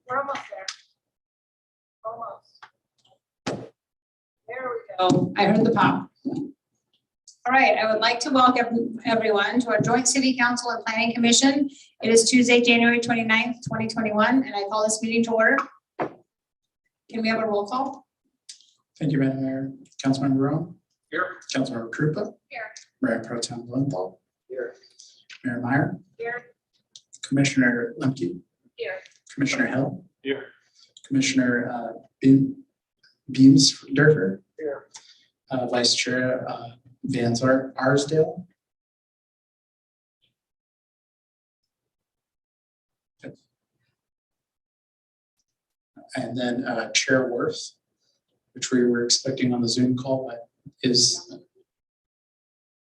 We're almost there. Almost. There we go. I heard the pop. All right, I would like to welcome everyone to our joint city council and planning commission. It is Tuesday, January 29th, 2021, and I call this meeting to order. Can we have a roll call? Thank you, Madam Mayor. Councilmember Rome. Here. Councilmember Krupa. Here. Mayor Pro Tem Blumenthal. Here. Mayor Meyer. Here. Commissioner Lemke. Here. Commissioner Hill. Here. Commissioner Beamsdorfer. Here. Vice Chair Van Arsdale. And then Chair Worth, which we were expecting on the Zoom call, but is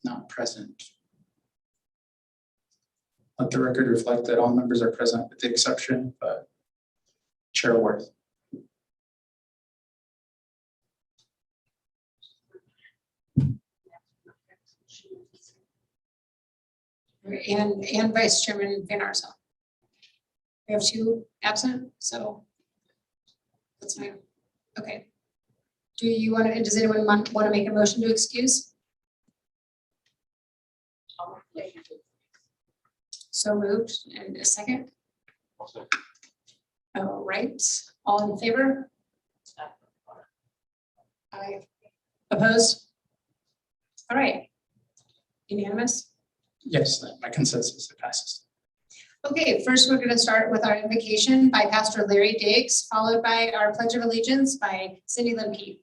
not present. Let the record reflect that all members are present with the exception of Chair Worth. And Vice Chairman Van Arsdale. We have two absent, so that's fine. Okay. Do you want to, does anyone want to make a motion to excuse? So moved, and a second? All right, all in favor? Aye. Opposed? All right. Unanimous? Yes, my consensus, it passes. Okay, first we're going to start with our invocation by Pastor Larry Diggs, followed by our Pledge of Allegiance by Cindy Lemke.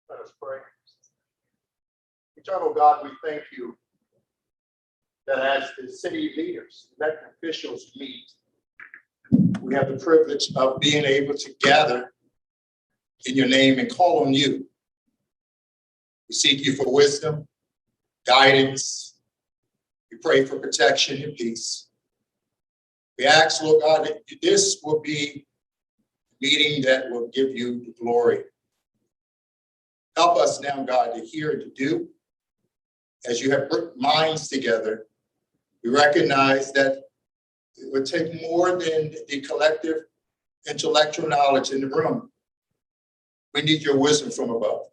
Let us pray. Eternal God, we thank you that as the city leaders, elected officials meet, we have the privilege of being able to gather in your name and call on you. We seek you for wisdom, guidance. We pray for protection and peace. We ask, Lord God, that this will be a meeting that will give you the glory. Help us now, God, to hear and to do. As you have put minds together, we recognize that it would take more than the collective intellectual knowledge in the room. We need your wisdom from above.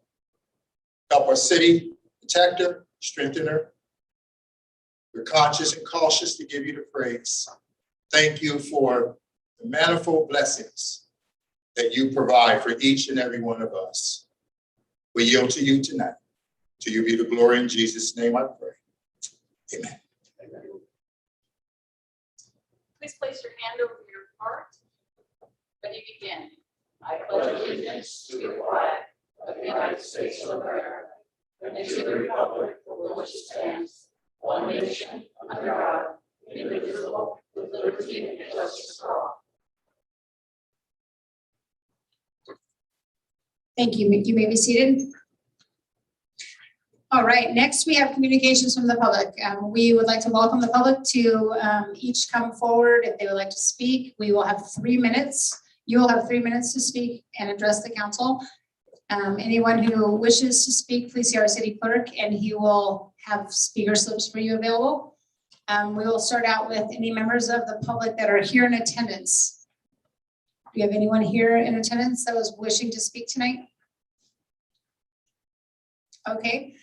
Help our city, protect her, strengthen her. We're conscious and cautious to give you the praise. Thank you for the manifold blessings that you provide for each and every one of us. We yield to you tonight. To you be the glory in Jesus' name I pray. Amen. Please place your hand over your heart. Ready, begin. I pledge allegiance to the flag of the United States of America and to the republic for which it stands, one nation, under God, indivisible, with liberty and justice for all. Thank you. You may be seated. All right, next we have communications from the public. We would like to welcome the public to each come forward if they would like to speak. We will have 3 minutes. You will have 3 minutes to speak and address the council. Anyone who wishes to speak, please see our city clerk and he will have speaker slips for you available. We will start out with any members of the public that are here in attendance. Do you have anyone here in attendance that was wishing to speak tonight? Okay.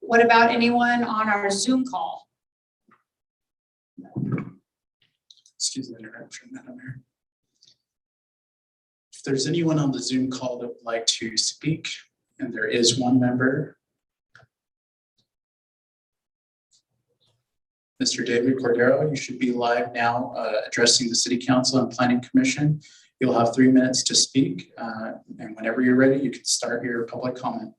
What about anyone on our Zoom call? Excuse the interruption, Madam Mayor. If there's anyone on the Zoom call that would like to speak, and there is one member, Mr. David Cordero, you should be live now addressing the City Council and Planning Commission. You'll have 3 minutes to speak, and whenever you're ready, you can start your public comment.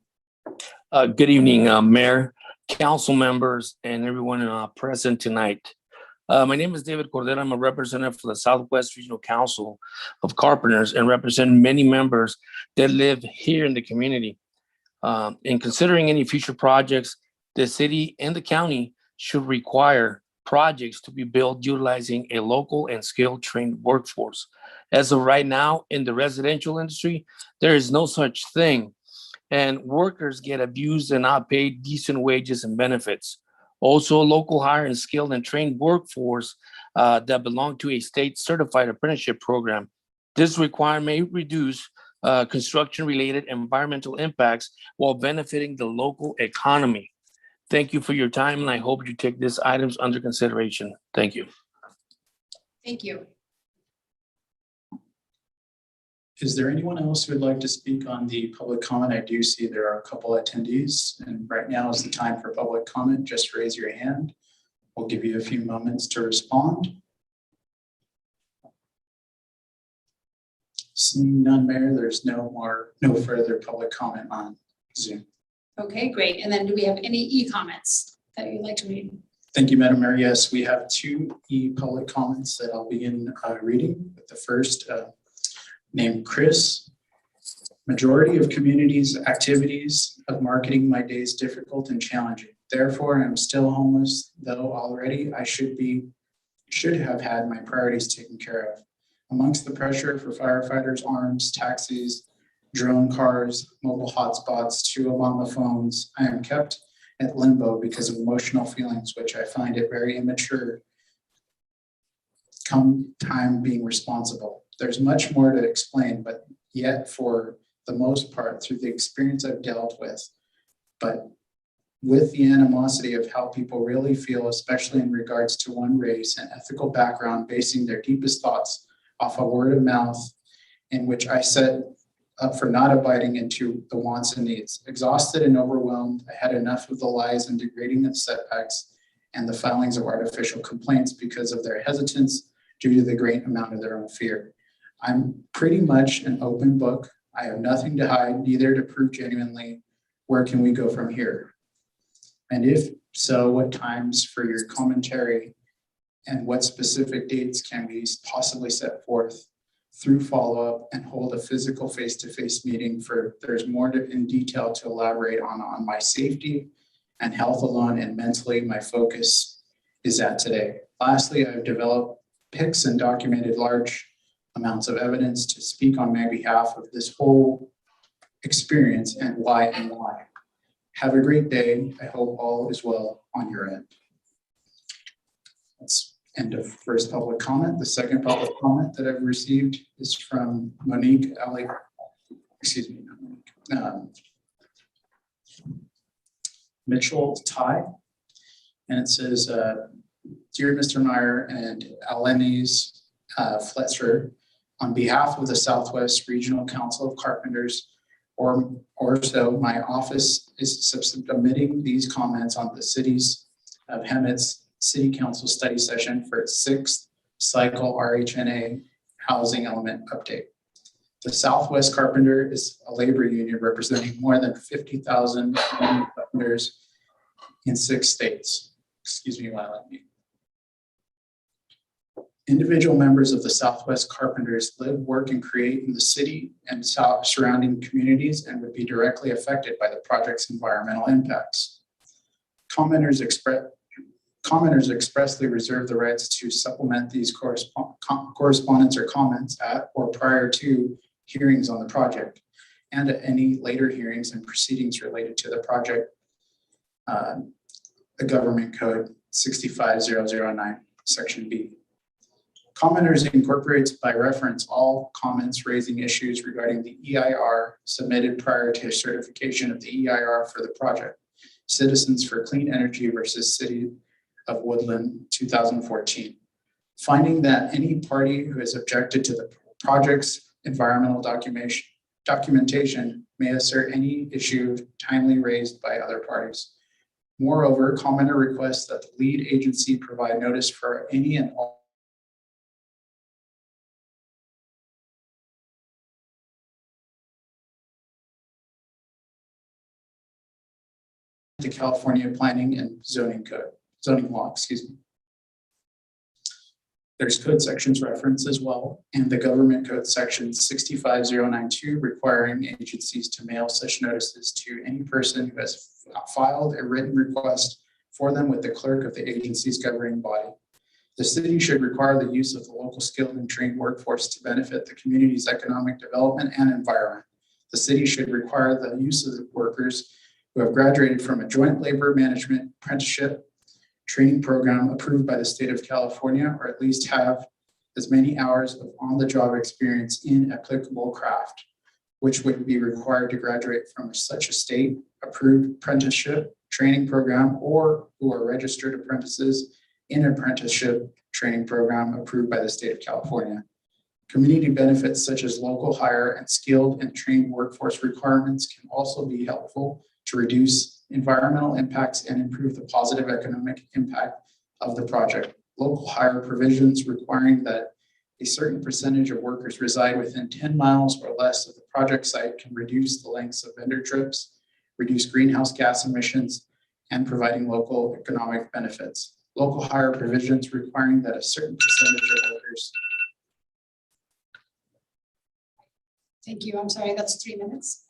Good evening, Mayor, council members, and everyone present tonight. My name is David Cordero. I'm a representative for the Southwest Regional Council of Carpenters and represent many members that live here in the community. In considering any future projects, the city and the county should require projects to be built utilizing a local and skilled trained workforce. As of right now, in the residential industry, there is no such thing, and workers get abused and not paid decent wages and benefits. Also, local hire and skilled and trained workforce that belong to a state certified apprenticeship program. This requirement may reduce construction-related environmental impacts while benefiting the local economy. Thank you for your time, and I hope you take these items under consideration. Thank you. Thank you. Is there anyone else who would like to speak on the public comment? I do see there are a couple attendees, and right now is the time for public comment. Just raise your hand. We'll give you a few moments to respond. Seeing none, Mayor, there's no further public comment on Zoom. Okay, great. And then do we have any e-comments that you'd like to read? Thank you, Madam Mayor. Yes, we have two e-public comments that I'll begin reading. The first, named Chris. Majority of communities' activities of marketing my days difficult and challenging. Therefore, I'm still homeless, though already I should have had my priorities taken care of. Amongst the pressure for firefighters, arms, taxis, drone cars, mobile hotspots, 2 Obama phones, I am kept at limbo because of emotional feelings, which I find it very immature come time being responsible. There's much more to explain, but yet for the most part, through the experience I've dealt with, but with the animosity of how people really feel, especially in regards to one race and ethical background, basing their deepest thoughts off a word of mouth, in which I set up for not abiding into the wants and needs. Exhausted and overwhelmed, I had enough of the lies and degrading of setbacks and the filings of artificial complaints because of their hesitance due to the great amount of their own fear. I'm pretty much an open book. I have nothing to hide, neither to prove genuinely. Where can we go from here? And if so, what times for your commentary and what specific dates can we possibly set forth through follow-up and hold a physical face-to-face meeting for there's more in detail to elaborate on my safety and health alone and mentally my focus is at today. Lastly, I've developed pics and documented large amounts of evidence to speak on my behalf of this whole experience and why. Have a great day. I hope all is well on your end. That's end of first public comment. The second public comment that I've received is from Monique Mitchell Ty. And it says, Dear Mr. Meyer and Alenis Fletcher, on behalf of the Southwest Regional Council of Carpenters, or so, my office is submitting these comments on the city's of Hemet's City Council study session for its 6th cycle RHNA housing element update. The Southwest Carpenter is a labor union representing more than 50,000 carpenters in 6 states. Excuse me while I mute. Individual members of the Southwest Carpenters live, work, and create in the city and surrounding communities and would be directly affected by the project's environmental impacts. Commenters expressly reserve the rights to supplement these correspondence or comments at or prior to hearings on the project and at any later hearings and proceedings related to the project, the Government Code 65009, Section B. Commenters incorporates by reference all comments raising issues regarding the EIR submitted prior to certification of the EIR for the project. Citizens for Clean Energy versus City of Woodland 2014. Finding that any party who has objected to the project's environmental documentation may assert any issue timely raised by other parties. Moreover, commenter requests that the lead agency provide notice for any and all the California Planning and Zoning Law, excuse me. There's code sections referenced as well, and the Government Code Section 65092 requiring agencies to mail such notices to any person who has filed a written request for them with the clerk of the agency's governing body. The city should require the use of the local skilled and trained workforce to benefit the community's economic development and environment. The city should require the use of the workers who have graduated from a joint labor management apprenticeship training program approved by the state of California, or at least have as many hours of on-the-job experience in applicable craft, which would be required to graduate from such a state-approved apprenticeship training program, or who are registered apprentices in an apprenticeship training program approved by the state of California. Community benefits such as local hire and skilled and trained workforce requirements can also be helpful to reduce environmental impacts and improve the positive economic impact of the project. Local hire provisions requiring that a certain percentage of workers reside within 10 miles or less of the project site can reduce the lengths of vendor trips, reduce greenhouse gas emissions, and providing local economic benefits. Local hire provisions requiring that a certain percentage of workers. Thank you. I'm sorry, that's 3 minutes.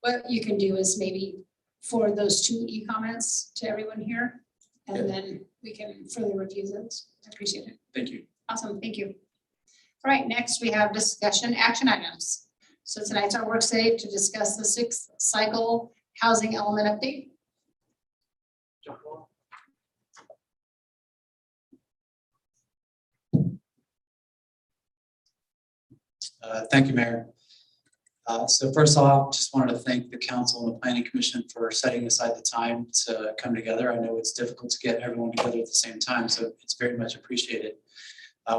What you can do is maybe forward those 2 e-comments to everyone here, and Yeah. then we can further review those. I appreciate it. Thank you. Awesome, thank you. All right, next we have discussion action items. So tonight's our work study to discuss the 6th cycle housing element update. Thank you, Mayor. So first off, just wanted to thank the council and the planning commission for setting aside the time to come together. I know it's difficult to get everyone together at the same time, so it's very much appreciated.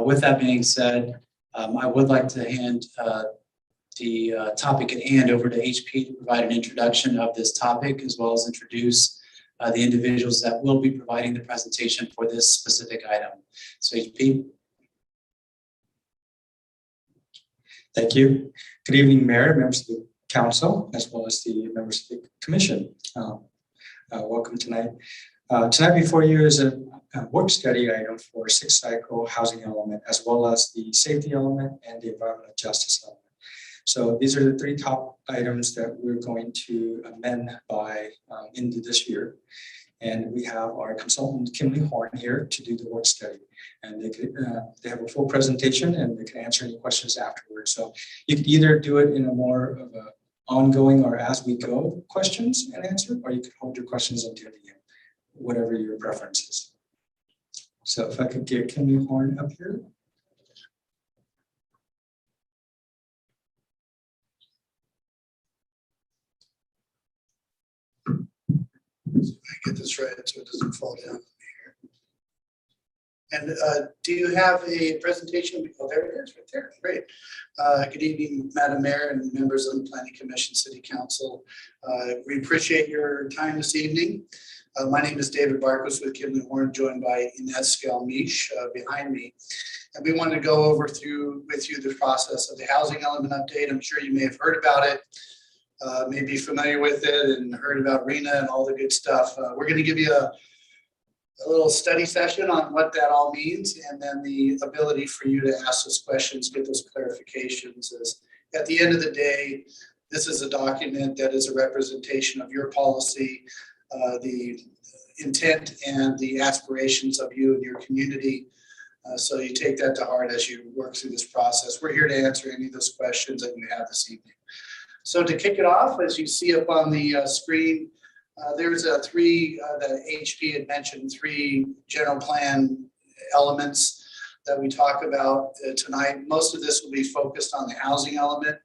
With that being said, I would like to hand the topic at hand over to HP to provide an introduction of this topic, as well as introduce the individuals that will be providing the presentation for this specific item. So HP. Thank you. Good evening, Mayor, members of the council, as well as the members of the commission. Welcome tonight. Tonight before you is a work study item for 6th cycle housing element, as well as the safety element and the environmental justice element. So these are the 3 top items that we're going to amend by into this year. And we have our consultant, Kimberly Horn, here to do the work study. And they have a full presentation and they can answer any questions afterwards. So you can either do it in a more of a ongoing or as we go questions and answer, or you could hold your questions until the end, whatever your preference is. So if I could get Kimberly Horn up here. I get this right so it doesn't fall down on me here. And do you have a presentation? Oh, there it is, right there. Great. Good evening, Madam Mayor and members of the Planning Commission, City Council. We appreciate your time this evening. My name is David Barkos with Kimberly Horn, joined by Inez Skelmish behind me. And we wanted to go over with you the process of the housing element update. I'm sure you may have heard about it. May be familiar with it and heard about RHNA and all the good stuff. We're going to give you a little study session on what that all means, and then the ability for you to ask those questions, get those clarifications. As at the end of the day, this is a document that is a representation of your policy, the intent and the aspirations of you and your community. So you take that to heart as you work through this process. We're here to answer any of those questions that you have this evening. So to kick it off, as you see up on the screen, there's 3 that HP had mentioned, 3 general plan elements that we talk about tonight. Most of this will be focused on the housing element,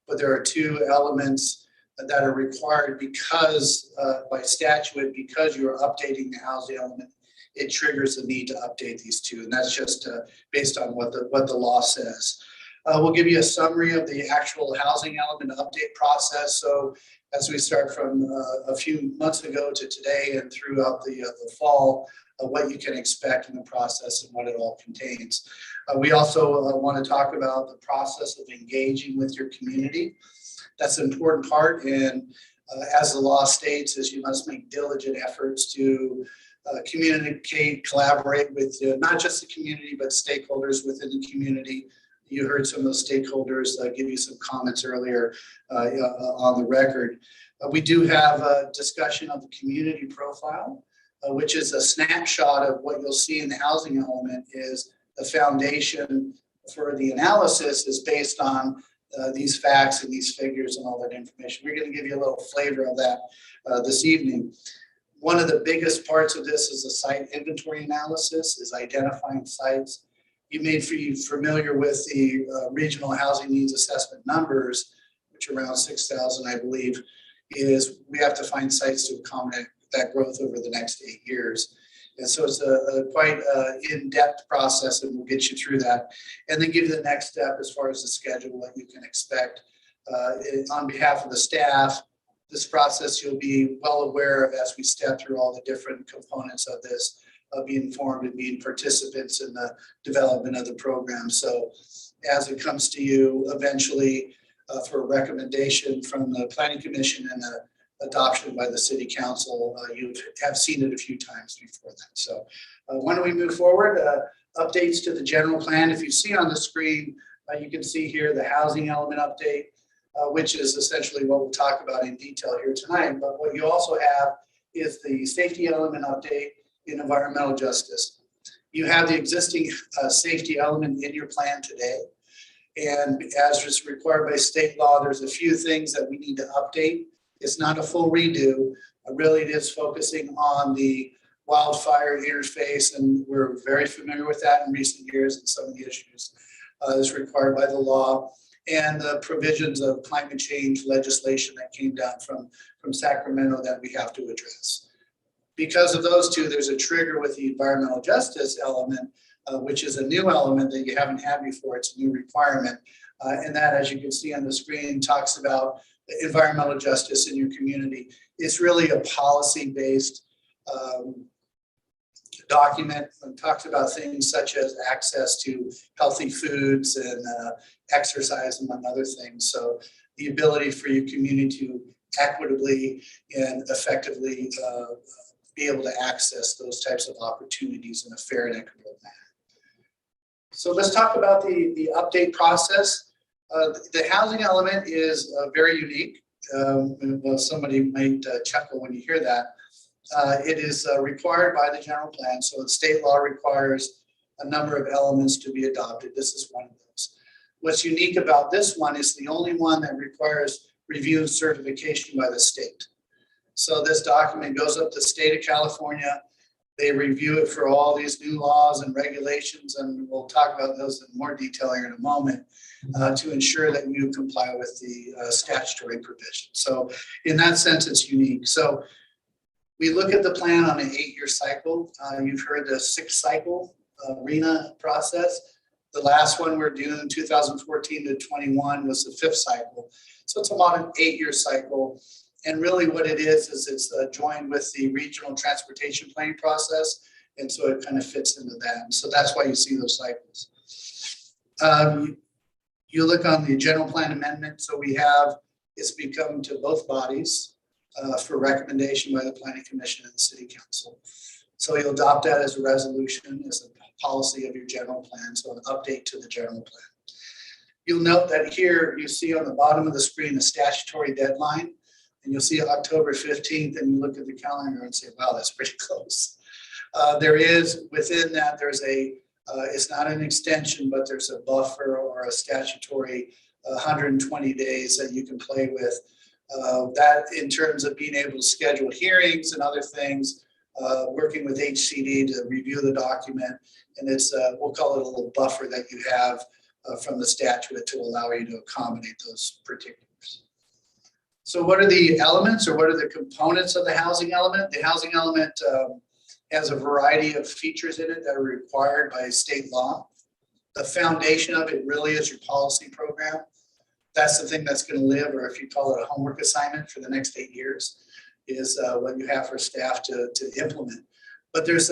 but there are 2 elements that are required because by statute, because you're updating the housing element, it triggers the need to update these 2. And that's just based on what the law says. We'll give you a summary of the actual housing element update process. So as we start from a few months ago to today and throughout the fall, what you can expect in the process and what it all contains. We also want to talk about the process of engaging with your community. That's an important part. And as the law states, is you must make diligent efforts to communicate, collaborate with not just the community, but stakeholders within the community. You heard some of those stakeholders give you some comments earlier on the record. We do have a discussion of the community profile. which is a snapshot of what you'll see in the housing element, is the foundation for the analysis is based on these facts and these figures and all that information. We're going to give you a little flavor of that this evening. One of the biggest parts of this is the site inventory analysis, is identifying sites. You may be familiar with the regional housing needs assessment numbers, which are around 6,000, I believe, is we have to find sites to accommodate that growth over the next 8 years. And so it's a quite in-depth process, and we'll get you through that. And then give you the next step as far as the schedule, what you can expect. On behalf of the staff, this process you'll be well aware of as we step through all the different components of this, being informed and being participants in the development of the program. So as it comes to you eventually for a recommendation from the Planning Commission and the adoption by the City Council, you have seen it a few times before that. So why don't we move forward? Updates to the general plan. If you see on the screen, you can see here the housing element update, which is essentially what we'll talk about in detail here tonight. But what you also have is the safety element update in environmental justice. You have the existing safety element in your plan today. And as is required by state law, there's a few things that we need to update. It's not a full redo. Really, it is focusing on the wildfire interface, and we're very familiar with that in recent years and some of the issues is required by the law, and the provisions of climate change legislation that came down from Sacramento that we have to address. Because of those two, there's a trigger with the environmental justice element, which is a new element that you haven't had before. It's a new requirement. And that, as you can see on the screen, talks about environmental justice in your community. It's really a policy-based document, and talks about things such as access to healthy foods and exercise, among other things. So the ability for your community to equitably and effectively be able to access those types of opportunities in a fair and equitable manner. So let's talk about the update process. The housing element is very unique. Well, somebody might chuckle when you hear that. It is required by the general plan. So the state law requires a number of elements to be adopted. This is one of those. What's unique about this one is the only one that requires review and certification by the state. So this document goes up to the state of California. They review it for all these new laws and regulations, and we'll talk about those in more detail here in a moment, to ensure that you comply with the statutory provision. So in that sense, it's unique. So we look at the plan on an 8-year cycle. You've heard the 6-cycle RHNA process. The last one we're doing, 2014 to 21, was the 5th cycle. So it's about an 8-year cycle. And really what it is it's joined with the regional transportation planning process. And so it kind of fits into that. And so that's why you see those cycles. You look on the general plan amendment. So we have, it's become to both bodies for recommendation by the Planning Commission and the City Council. So you'll adopt that as a resolution, as a policy of your general plan. So an update to the general plan. You'll note that here you see on the bottom of the screen a statutory deadline. And you'll see October 15th, and you look at the calendar and say, wow, that's pretty close. There is, within that, there's it's not an extension, but there's a buffer or a statutory 120 days that you can play with. That in terms of being able to schedule hearings and other things, working with HCD to review the document. And it's, we'll call it a little buffer that you have from the statute to allow you to accommodate those particulars. So what are the elements, or what are the components of the housing element? The housing element has a variety of features in it that are required by state law. The foundation of it really is your policy program. That's the thing that's going to live, or if you call it a homework assignment for the next 8 years, is what you have for staff to implement. But there's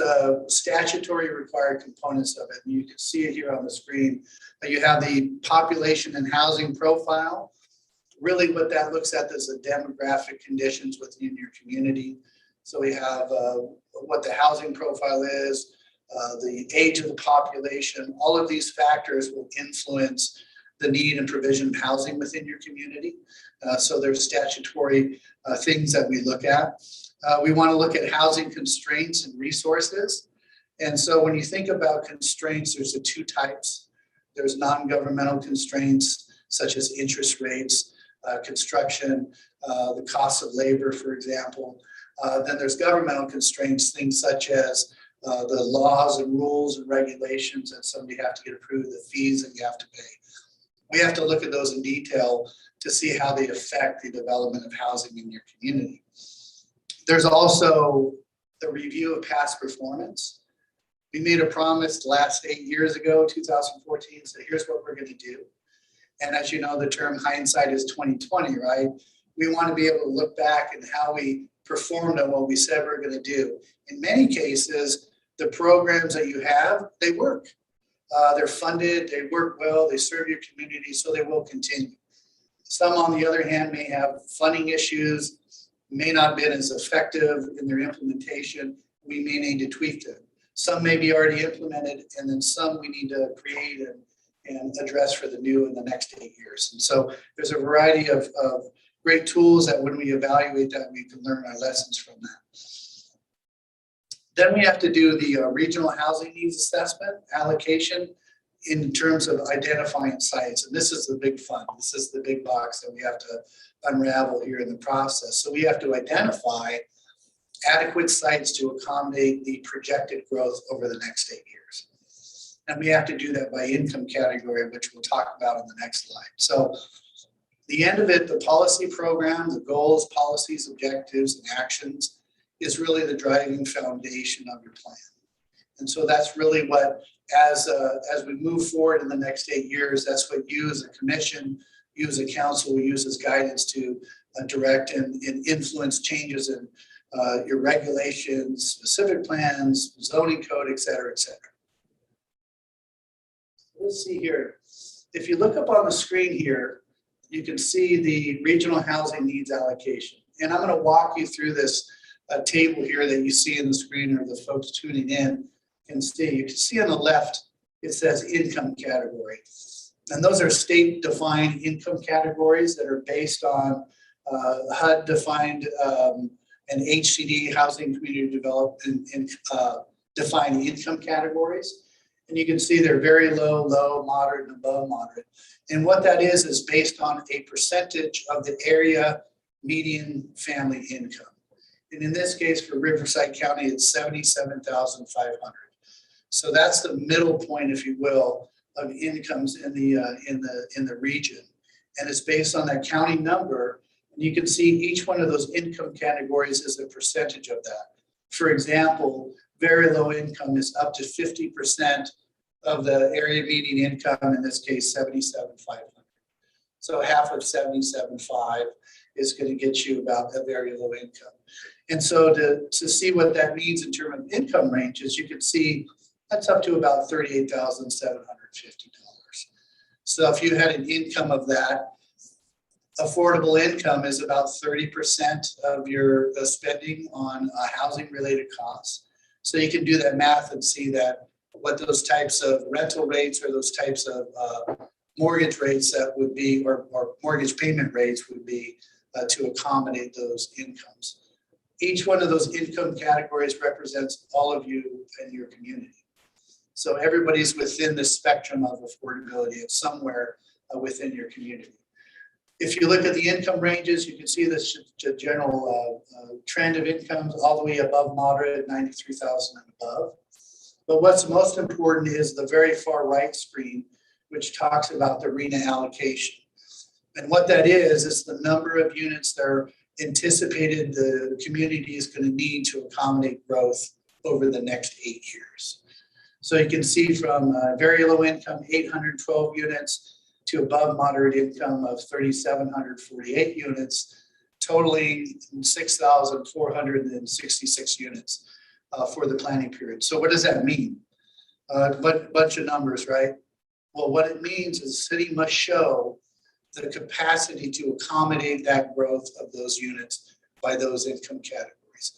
statutory required components of it. And you can see it here on the screen. You have the population and housing profile. Really what that looks at is the demographic conditions within your community. So we have what the housing profile is, the age of the population. All of these factors will influence the need and provision of housing within your community. So there's statutory things that we look at. We want to look at housing constraints and resources. And so when you think about constraints, there's the two types. There's non-governmental constraints, such as interest rates, construction, the cost of labor, for example. Then there's governmental constraints, things such as the laws and rules and regulations that somebody have to get approved, the fees that you have to pay. We have to look at those in detail to see how they affect the development of housing in your community. There's also the review of past performance. We made a promise last 8 years ago, 2014, so here's what we're going to do. And as you know, the term hindsight is 2020, right? We want to be able to look back and how we performed on what we said we're going to do. In many cases, the programs that you have, they work. They're funded, they work well, they serve your community, so they will continue. Some, on the other hand, may have funding issues, may not have been as effective in their implementation. We may need to tweak them. Some may be already implemented, and then some we need to create and address for the new in the next 8 years. And so there's a variety of great tools that when we evaluate that, we can learn our lessons from that. Then we have to do the regional housing needs assessment allocation in terms of identifying sites. And this is the big fun. This is the big box that we have to unravel here in the process. So we have to identify adequate sites to accommodate the projected growth over the next 8 years. And we have to do that by income category, which we'll talk about in the next slide. So the end of it, the policy program, the goals, policies, objectives, and actions is really the driving foundation of your plan. And so that's really what, as we move forward in the next 8 years, that's what you as a commission, you as a council will use as guidance to direct and influence changes in your regulations, specific plans, zoning code, et cetera, et cetera. Let's see here. If you look up on the screen here, you can see the regional housing needs allocation. And I'm going to walk you through this table here that you see in the screen, or the folks tuning in can see. You can see on the left, it says income category. And those are state-defined income categories that are based on HUD-defined and HCD, housing community development, defined income categories. And you can see they're very low, low, moderate, and above moderate. And what that is based on a percentage of the area median family income. And in this case, for Riverside County, it's 77,500. So that's the middle point, if you will, of incomes in the region. And it's based on that county number. And you can see each one of those income categories is a percentage of that. For example, very low income is up to 50% of the area median income, in this case, 77,500. So half of 77,500 is going to get you about a very low income. And so to see what that means in terms of income ranges, you can see that's up to about $38,750. So if you had an income of that, affordable income is about 30% of your spending on housing related costs. So you can do that math and see that what those types of rental rates or those types of mortgage rates that would be, or mortgage payment rates would be to accommodate those incomes. Each one of those income categories represents all of you and your community. So everybody's within the spectrum of affordability. It's somewhere within your community. If you look at the income ranges, you can see this general trend of incomes all the way above moderate, 93,000 and above. But what's most important is the very far right screen, which talks about the RHNA allocation. And what that is the number of units that are anticipated the community is going to need to accommodate growth over the next 8 years. So you can see from very low income, 812 units, to above moderate income of 3,748 units, totaling 6,466 units for the planning period. So what does that mean? Bunch of numbers, right? Well, what it means is the city must show the capacity to accommodate that growth of those units by those income categories.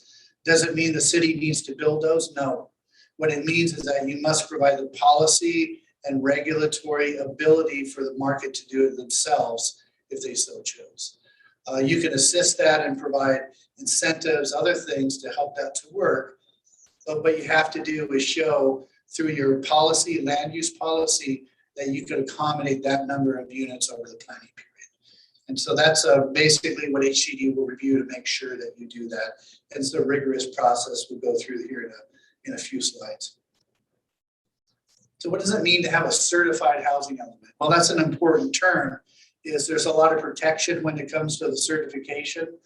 Does it mean the city needs to build those? No. What it means is that you must provide the policy and regulatory ability for the market to do it themselves if they so chose. You can assist that and provide incentives, other things to help that to work. But what you have to do is show through your policy, land use policy, that you could accommodate that number of units over the planning period. And so that's basically what HCD will review to make sure that you do that. And it's a rigorous process we'll go through here in a few slides. So what does it mean to have a certified housing element? Well, that's an important term. There's a lot of protection when it comes to the certification.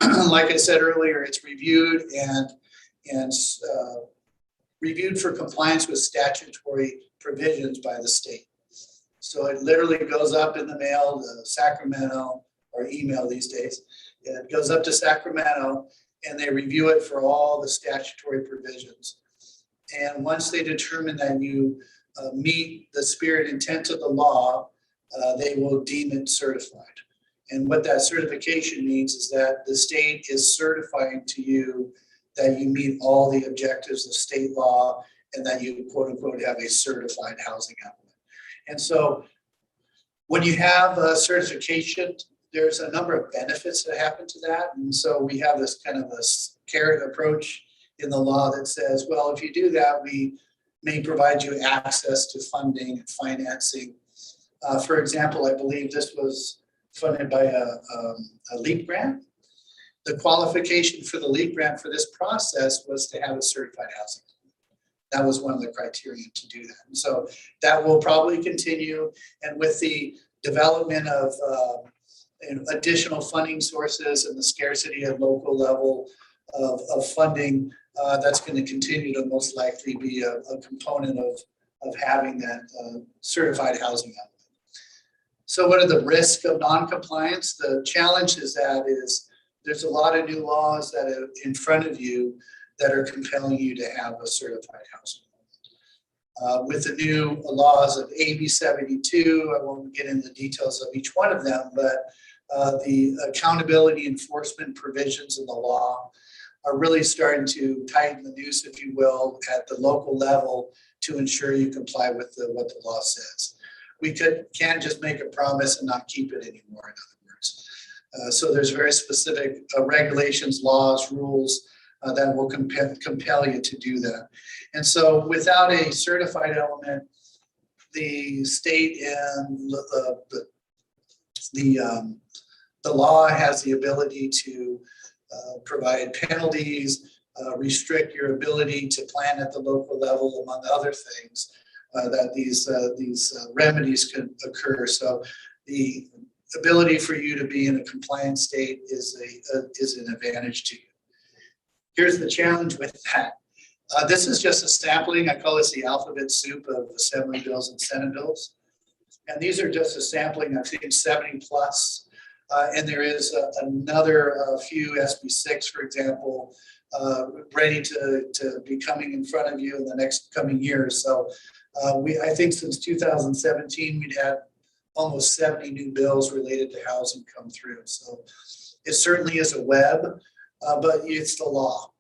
Like I said earlier, it's reviewed and reviewed for compliance with statutory provisions by the state. So it literally goes up in the mail to Sacramento, or email these days. It goes up to Sacramento and they review it for all the statutory provisions. And once they determine that you meet the spirit and intent of the law, they will deem it certified. And what that certification means is that the state is certifying to you that you meet all the objectives of state law and that you quote unquote have a certified housing element. And so when you have a certification, there's a number of benefits that happen to that. And so we have this kind of a carrot approach in the law that says, well, if you do that, we may provide you access to funding and financing. For example, I believe this was funded by a LEAP grant. The qualification for the LEAP grant for this process was to have a certified housing. That was one of the criteria to do that. And so that will probably continue. And with the development of additional funding sources and the scarcity at local level of funding, that's going to continue to most likely be a component of having that certified housing element. So what are the risks of non-compliance? The challenge is there's a lot of new laws that are in front of you that are compelling you to have a certified housing element. With the new laws of AB 72, I won't get into the details of each one of them, but the accountability enforcement provisions in the law are really starting to tighten the noose, if you will, at the local level to ensure you comply with what the law says. We can't just make a promise and not keep it anymore, in other words. So there's very specific regulations, laws, rules that will compel you to do that. And so without a certified element, the state and the law has the ability to provide penalties, restrict your ability to plan at the local level, among other things, that these remedies can occur. So the ability for you to be in a compliant state is an advantage to you. Here's the challenge with that. This is just a sampling. I call this the alphabet soup of Assembly bills and Senate bills. And these are just a sampling, I think 70 plus. And there is another few, SB 6, for example, ready to be coming in front of you in the next coming years. So I think since 2017, we'd had almost 70 new bills related to housing come through. So it certainly is a web, but it's the law.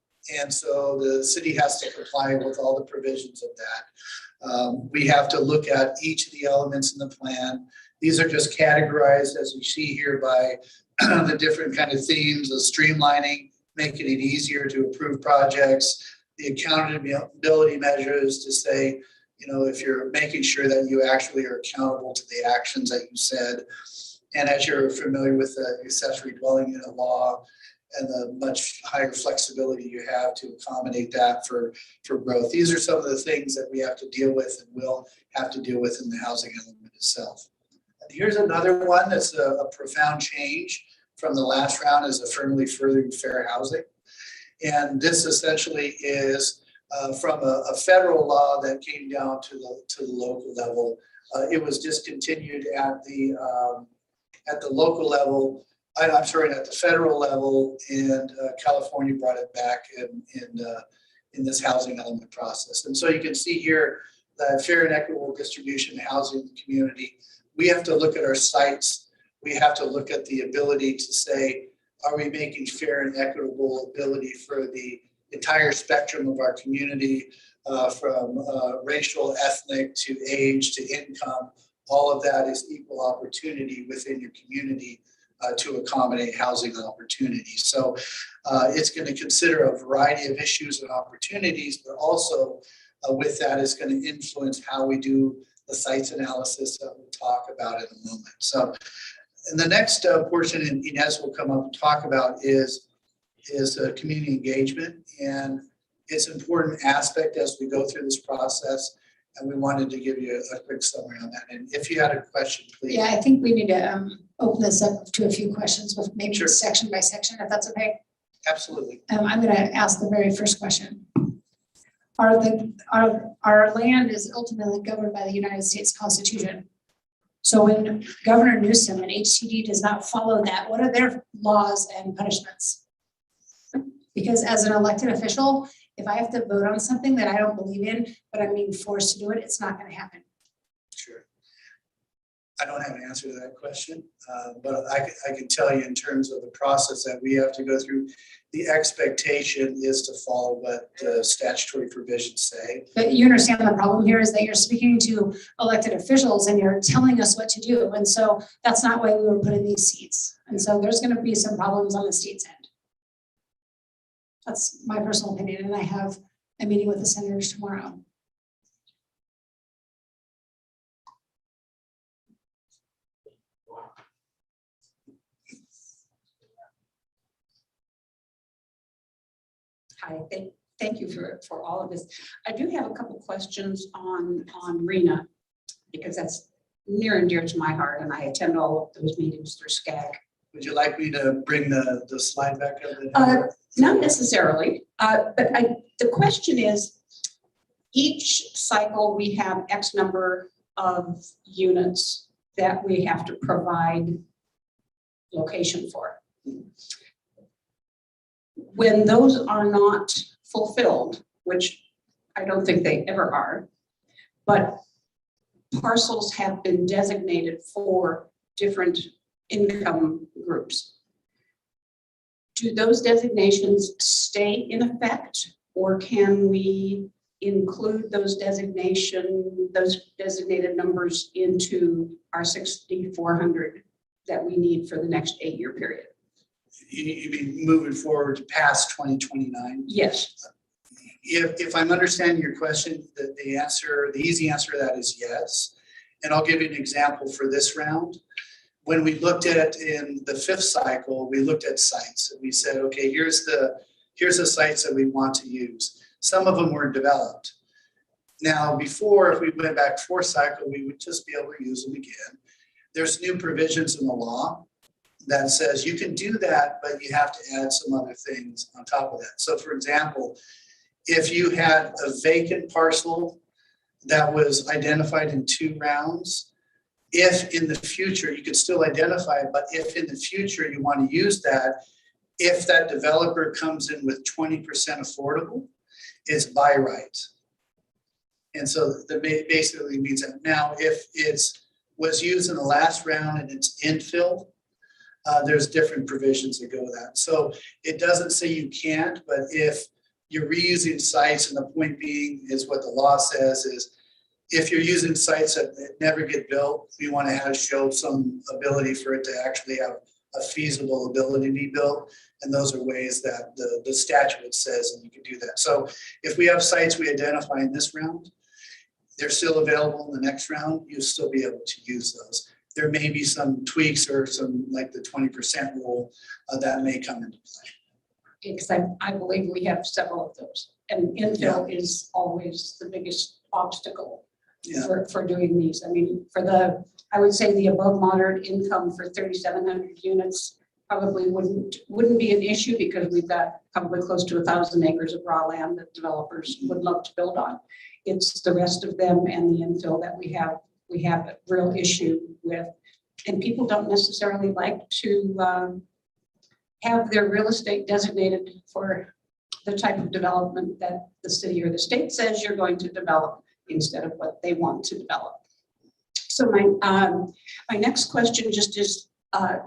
And so the city has to comply with all the provisions of that. We have to look at each of the elements in the plan. These are just categorized, as we see here, by the different kind of themes of streamlining, making it easier to approve projects, the accountability measures to say, if you're making sure that you actually are accountable to the actions that you said. And as you're familiar with the accessory dwelling unit law and the much higher flexibility you have to accommodate that for growth. These are some of the things that we have to deal with and will have to deal with in the housing element itself. And here's another one that's a profound change from the last round, is Affirmatively furthering fair housing. And this essentially is from a federal law that came down to the local level. It was discontinued at the local level. I'm sorry, at the federal level, and California brought it back in this housing element process. And so you can see here that fair and equitable distribution of housing in the community. We have to look at our sites. We have to look at the ability to say, are we making fair and equitable ability for the entire spectrum of our community, from racial, ethnic, to age, to income. All of that is equal opportunity within your community to accommodate housing opportunities. So it's going to consider a variety of issues and opportunities, but also with that is going to influence how we do the sites analysis that we'll talk about in a moment. So and the next portion, and Inez will come up and talk about, is community engagement. And it's an important aspect as we go through this process. And we wanted to give you a quick summary on that. And if you had a question, please. Yeah, I think we need to open this up to a few questions with maybe Sure. section by section, if that's okay. Absolutely. I'm going to ask the very first question. Our land is ultimately governed by the United States Constitution. So when Governor Newsom and HCD does not follow that, what are their laws and punishments? Because as an elected official, if I have to vote on something that I don't believe in, but I'm being forced to do it, it's not going to happen. Sure. I don't have an answer to that question, but I can tell you in terms of the process that we have to go through, the expectation is to follow what the statutory provisions say. But you understand the problem here is that you're speaking to elected officials and you're telling us what to do. And so that's not why we were put in these seats. And so there's going to be some problems on the state's end. That's my personal opinion. And I have a meeting with the senators tomorrow. Hi, thank you for all of this. I do have a couple questions on RHNA, because that's near and dear to my heart, and I attend all of those meetings through SCAG. Would you like me to bring the slide back up? Not necessarily, but the question is, each cycle we have X number of units that we have to provide location for. When those are not fulfilled, which I don't think they ever are, but parcels have been designated for different income groups. Do those designations stay in effect, or can we include those designated numbers into our 6,400 that we need for the next 8-year period? You mean moving forward past 2029? Yes. If I'm understanding your question, the easy answer to that is yes. And I'll give you an example for this round. When we looked at in the 5th cycle, we looked at sites and we said, okay, here's the sites that we want to use. Some of them were developed. Now, before, if we went back 4th cycle, we would just be able to use them again. There's new provisions in the law that says you can do that, but you have to add some other things on top of that. So for example, if you had a vacant parcel that was identified in 2 rounds, if in the future, you could still identify it, but if in the future you want to use that, if that developer comes in with 20% affordable, it's by right. And so that basically means that now if it's was used in the last round and it's infill, there's different provisions that go with that. So it doesn't say you can't, but if you're reusing sites, and the point being is what the law says is, if you're using sites that never get built, we want to show some ability for it to actually have a feasible ability to be built. And those are ways that the statute says that you can do that. So if we have sites we identify in this round, they're still available in the next round, you'll still be able to use those. There may be some tweaks or some, like the 20% rule that may come into play. Because I believe we have several of those. And infill is always the biggest obstacle for doing these. I mean, I would say the above moderate income for 3,700 units probably wouldn't be an issue, because we've got probably close to 1,000 acres of raw land that developers would love to build on. It's the rest of them and the infill that we have a real issue with. And people don't necessarily like to have their real estate designated for the type of development that the city or the state says you're going to develop instead of what they want to develop. So my next question just is,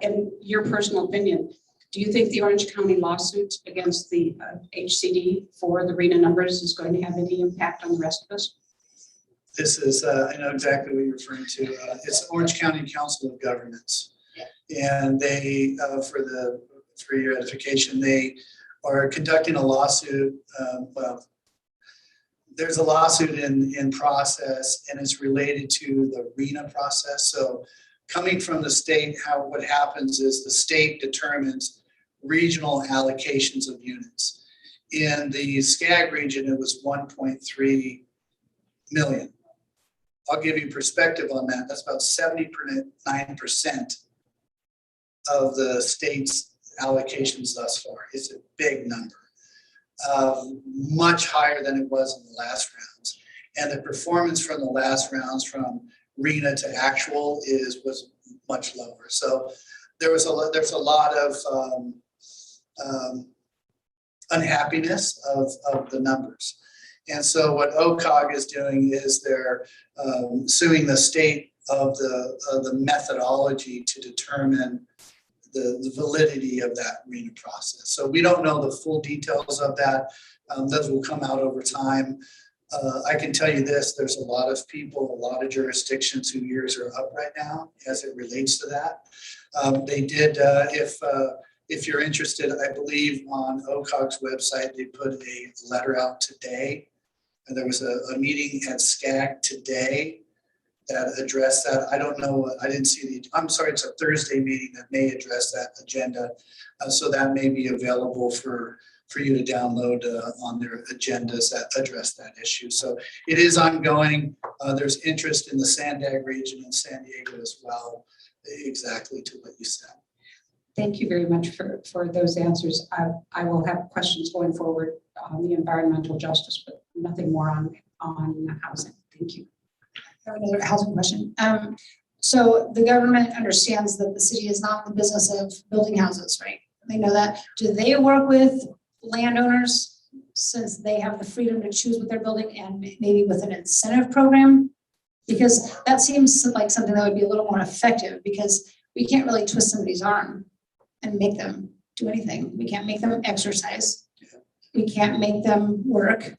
in your personal opinion, Do you think the Orange County lawsuit against the HCD for the RHNA numbers is going to have any impact on the rest of us? This is, I know exactly what you're referring to. It's Orange County Council of Governments. And they, for your edification, they are conducting a lawsuit. Well, there's a lawsuit in process, and it's related to the RHNA process. So coming from the state, what happens is the state determines regional allocations of units. In the SCAG region, it was 1.3 million. I'll give you perspective on that. That's about 79% of the state's allocations thus far. It's a big number, much higher than it was in the last rounds. And the performance from the last rounds, from RHNA to actual, was much lower. So there's a lot of unhappiness of the numbers. And so what OCOG is doing is they're suing the state of the methodology to determine the validity of that RHNA process. So we don't know the full details of that. Those will come out over time. I can tell you this, there's a lot of people, a lot of jurisdictions whose ears are up right now as it relates to that. They did, if you're interested, I believe on OCOG's website, they put a letter out today. And there was a meeting at SCAG today that addressed that. I don't know, I didn't see I'm sorry, it's a Thursday meeting that may address that agenda. So that may be available for you to download on their agendas that address that issue. So it is ongoing. There's interest in the Sandag region and San Diego as well, exactly to what you said. Thank you very much for those answers. I will have questions going forward on the environmental justice, but nothing more on housing. Thank you. I have another housing question. So the government understands that the city is not in the business of building houses, right? They know that. Do they work with landowners since they have the freedom to choose what they're building, and maybe with an incentive program? Because that seems like something that would be a little more effective, because we can't really twist somebody's arm and make them do anything. We can't make them exercise. We can't make them work.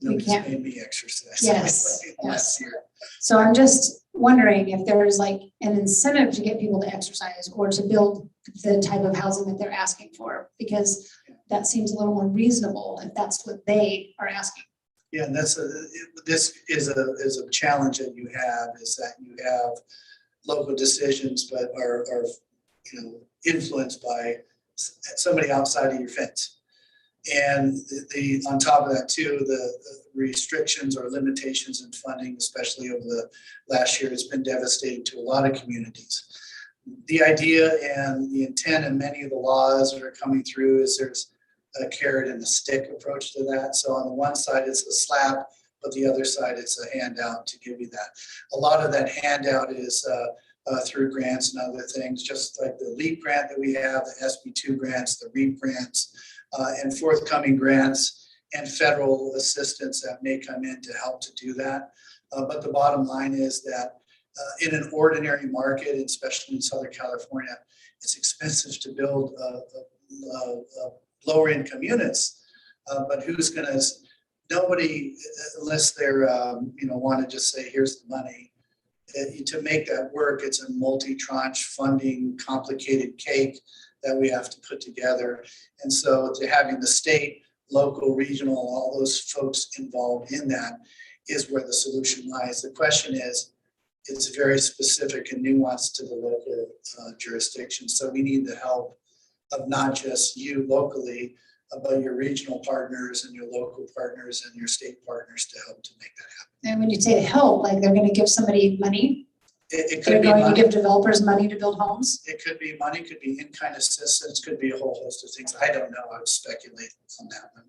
Nobody's can't- made me exercise. Yes, Last yes. year. So I'm just wondering if there's like an incentive to get people to exercise or to build the type of housing that they're asking for, because that seems a little more reasonable if that's what they are asking. Yeah, and this is a challenge that you have, is that you have local decisions, but are influenced by somebody outside of your fence. And on top of that too, the restrictions or limitations in funding, especially over the last year, has been devastating to a lot of communities. The idea and the intent in many of the laws that are coming through is there's a carrot and a stick approach to that. So on the one side, it's a slap, but the other side, it's a handout to give you that. A lot of that handout is through grants and other things, just like the LEAP grant that we have, the SB2 grants, the REAP grants, and forthcoming grants and federal assistance that may come in to help to do that. But the bottom line is that in an ordinary market, especially in Southern California, it's expensive to build lower income units. But who's going to, nobody, unless they're, want to just say, here's the money. To make that work, it's a multi-tranche funding, complicated cake that we have to put together. And so to having the state, local, regional, all those folks involved in that is where the solution lies. The question is, it's very specific and nuanced to the local jurisdiction. So we need the help of not just you locally, but your regional partners and your local partners and your state partners to help to make that happen. And when you say help, like they're going to give somebody money, It they're could be going to money. give developers money to build homes. It could be money, could be in-kind assistance, could be a whole host of things. I don't know. I would speculate on that one.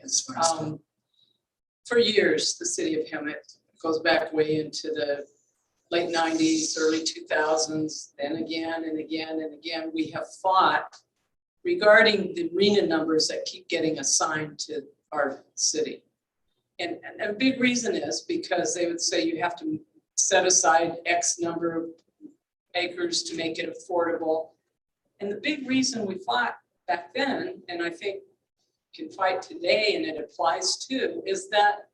As far as For years, the city of Hemet goes back way into the late 90s, early 2000s, then again and again and again, we have fought regarding the RHNA numbers that keep getting assigned to our city. And a big reason is because they would say you have to set aside X number of acres to make it affordable. And the big reason we fought back then, and I think can fight today, and it applies too, is that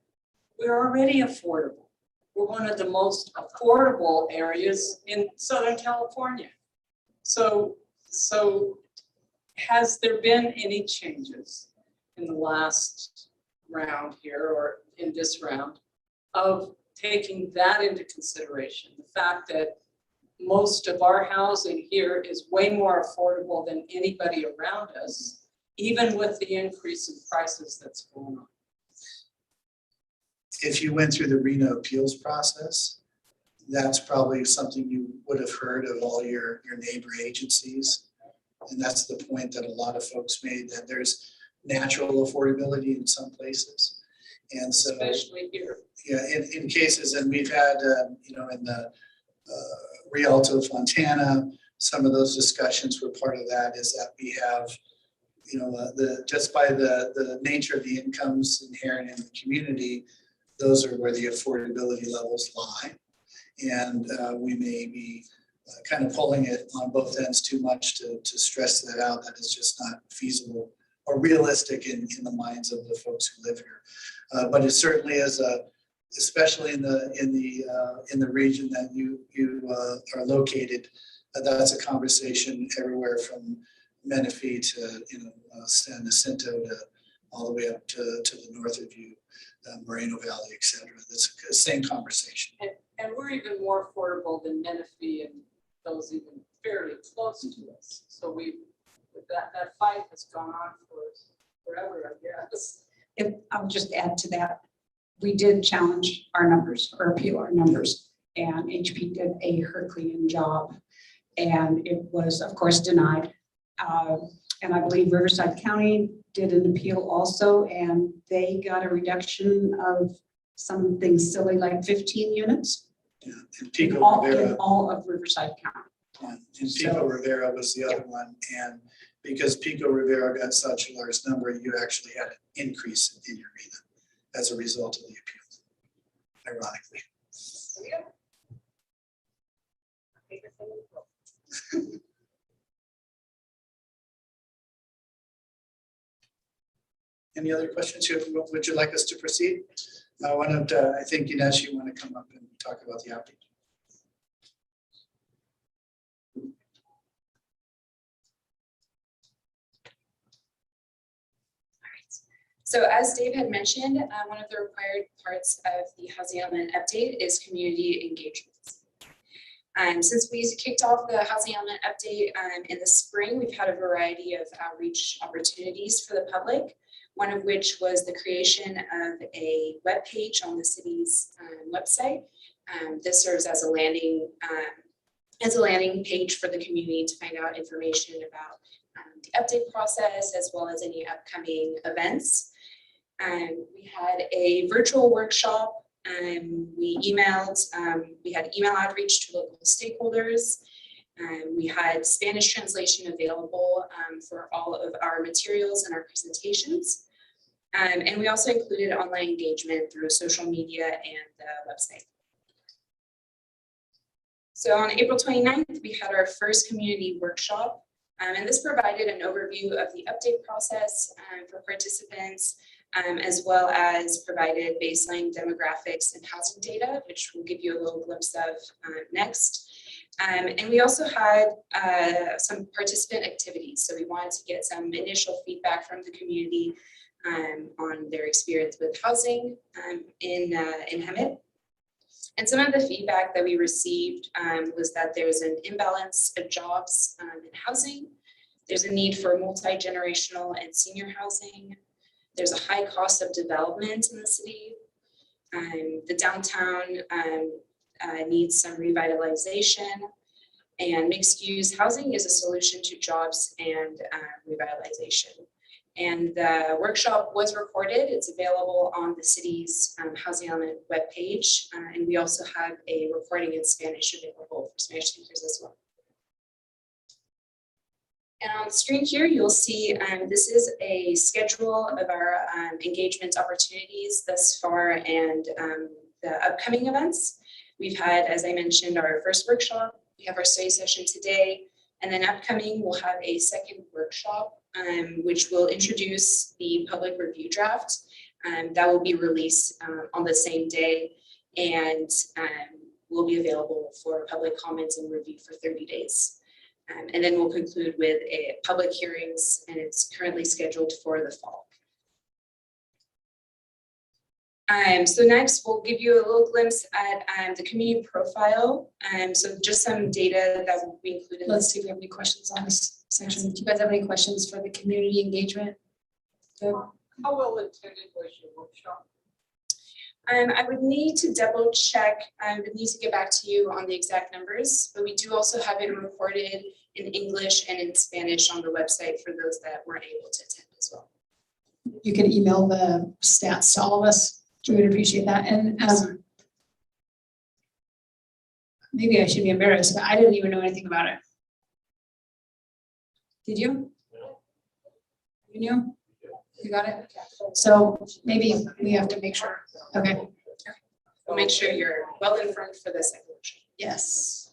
we're already affordable. We're one of the most affordable areas in Southern California. So has there been any changes in the last round here, or in this round, of taking that into consideration? The fact that most of our housing here is way more affordable than anybody around us, even with the increase in prices that's going on. If you went through the RHNA appeals process, that's probably something you would have heard of all your neighbor agencies. And that's the point that a lot of folks made, that there's natural affordability in some places. And so, Especially here. yeah, in cases, and we've had, in the Rialto, Fontana, some of those discussions were part of that, is that we have, just by the nature of the incomes inherent in the community, those are where the affordability levels lie. And we may be kind of pulling it on both ends too much to stress that out, that it's just not feasible or realistic in the minds of the folks who live here. But it certainly is especially in the region that you are located, that's a conversation everywhere from Menifee to San Jacinto to all the way up to the north of you, Moreno Valley, et cetera. That's the same conversation. And we're even more affordable than Menifee and those even fairly close to us. So that fight has gone on for forever, I guess. If I'll just add to that, we did challenge our numbers or appeal our numbers, and HP did a Herculean job, and it was, of course, denied. And I believe Riverside County did an appeal also, and they got a reduction of something silly like 15 units. Yeah, and In Pico all, Rivera. in all of Riverside County. Yeah, and Pico Rivera was the other one, and because Pico Rivera got such a large number, you actually had an increase in your RHNA as a result of the appeal, ironically. Any other questions? Would you like us to proceed? I think Ines, you want to come up and talk about the update. So as Dave had mentioned, one of the required parts of the housing element update is community engagement. Since we kicked off the housing element update in the spring, we've had a variety of outreach opportunities for the public, one of which was the creation of a web page on the city's website. This serves as a landing page for the community to find out information about the update process, as well as any upcoming events. We had a virtual workshop. We had email outreach to local stakeholders. We had Spanish translation available for all of our materials and our presentations. And we also included online engagement through social media and the website. So on April 29th, we had our first community workshop. And this provided an overview of the update process for participants, as well as provided baseline demographics and housing data, which we'll give you a little glimpse of next. And we also had some participant activities. So we wanted to get some initial feedback from the community on their experience with housing in Hemet. And some of the feedback that we received was that there's an imbalance of jobs in housing. There's a need for multi-generational and senior housing. There's a high cost of development in the city. The downtown needs some revitalization, and mixed use housing is a solution to jobs and revitalization. And the workshop was recorded. It's available on the city's housing element webpage. And we also have a recording in Spanish available for Spanish speakers as well. And on the screen here, you'll see this is a schedule of our engagement opportunities thus far and the upcoming events. We've had, as I mentioned, our first workshop. We have our study session today, and then upcoming, we'll have a second workshop, which will introduce the public review draft. That will be released on the same day and will be available for public comments and review for 30 days. And then we'll conclude with a public hearings, and it's currently scheduled for the fall. So next, we'll give you a little glimpse at the community profile. So just some data that will be included. Let's see if we have any questions on this section. Do you guys have any questions for the community engagement? Good. How well attended was your workshop? I would need to double check. I would need to get back to you on the exact numbers, but we do also have it recorded in English and in Spanish on the website for those that weren't able to attend as well. You can email the stats to all of us. We would appreciate that. And maybe I should be embarrassed, but I didn't even know anything about it. Did you? You knew? You got it? So maybe we have to make sure. Okay. We'll make sure you're well informed for the second workshop. Yes.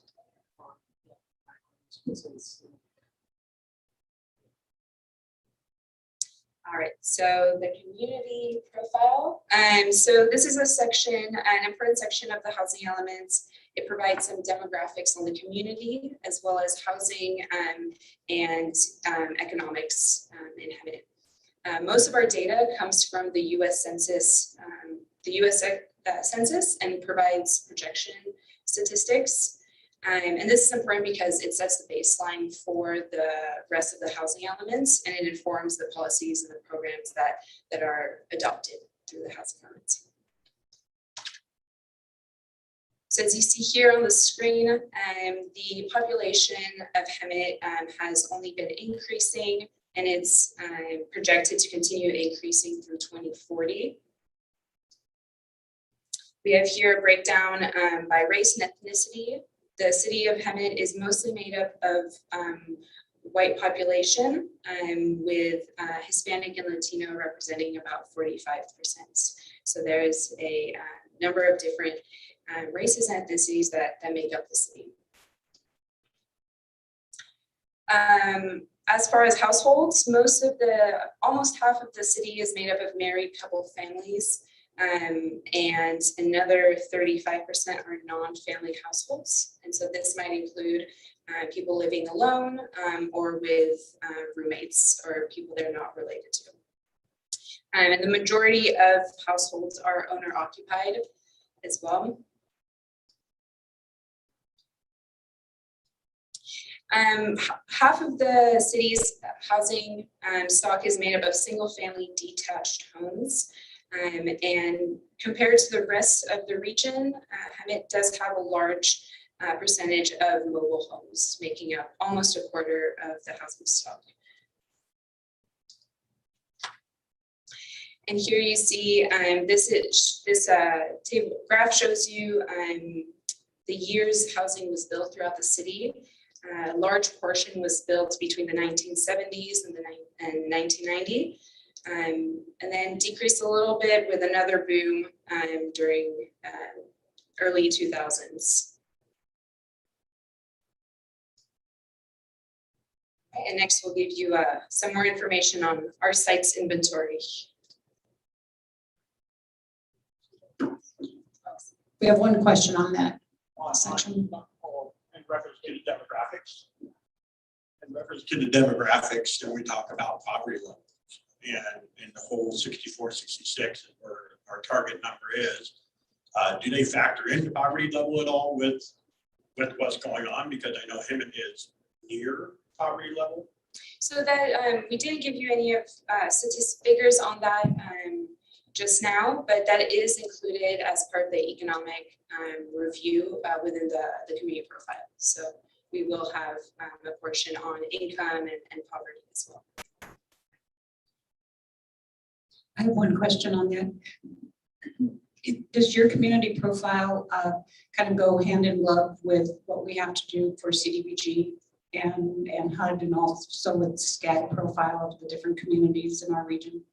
All right, so the community profile. So this is a section, an important section of the housing elements. It provides some demographics on the community as well as housing and economics in Hemet. Most of our data comes from the U.S. Census, Census, and provides projection statistics. And this is important because it sets the baseline for the rest of the housing elements, and it informs the policies and the programs that are adopted through the housing elements. So as you see here on the screen, the population of Hemet has only been increasing, and it's projected to continue increasing through 2040. We have here a breakdown by race and ethnicity. The city of Hemet is mostly made up of white population with Hispanic and Latino representing about 45%. So there is a number of different races and ethnicities that make up the city. As far as households, almost half of the city is made up of married couple families. And another 35% are non-family households. And so this might include people living alone or with roommates or people they're not related to. And the majority of households are owner-occupied as well. Half of the city's housing stock is made up of single-family detached homes. And compared to the rest of the region, Hemet does have a large percentage of mobile homes, making up almost a quarter of the housing stock. And here you see this table graph shows you the years housing was built throughout the city. A large portion was built between the 1970s and 1990. And then decreased a little bit with another boom during early 2000s. And next we'll give you some more information on our site's inventory. We have one question on that section. In reference to the demographics. In reference to the demographics, then we talk about poverty level. And in the whole 64, 66, where our target number is, do they factor into poverty level at all with what's going on? Because I know Hemet is near poverty level. So that we didn't give you any of statistics figures on that just now, but that is included as part of the economic review within the community profile. So we will have a portion on income and poverty as well. I have one question on that. Does your community profile kind of go hand in glove with what we have to do for CDBG and HUD and also with SCAD profile of the different communities in our region?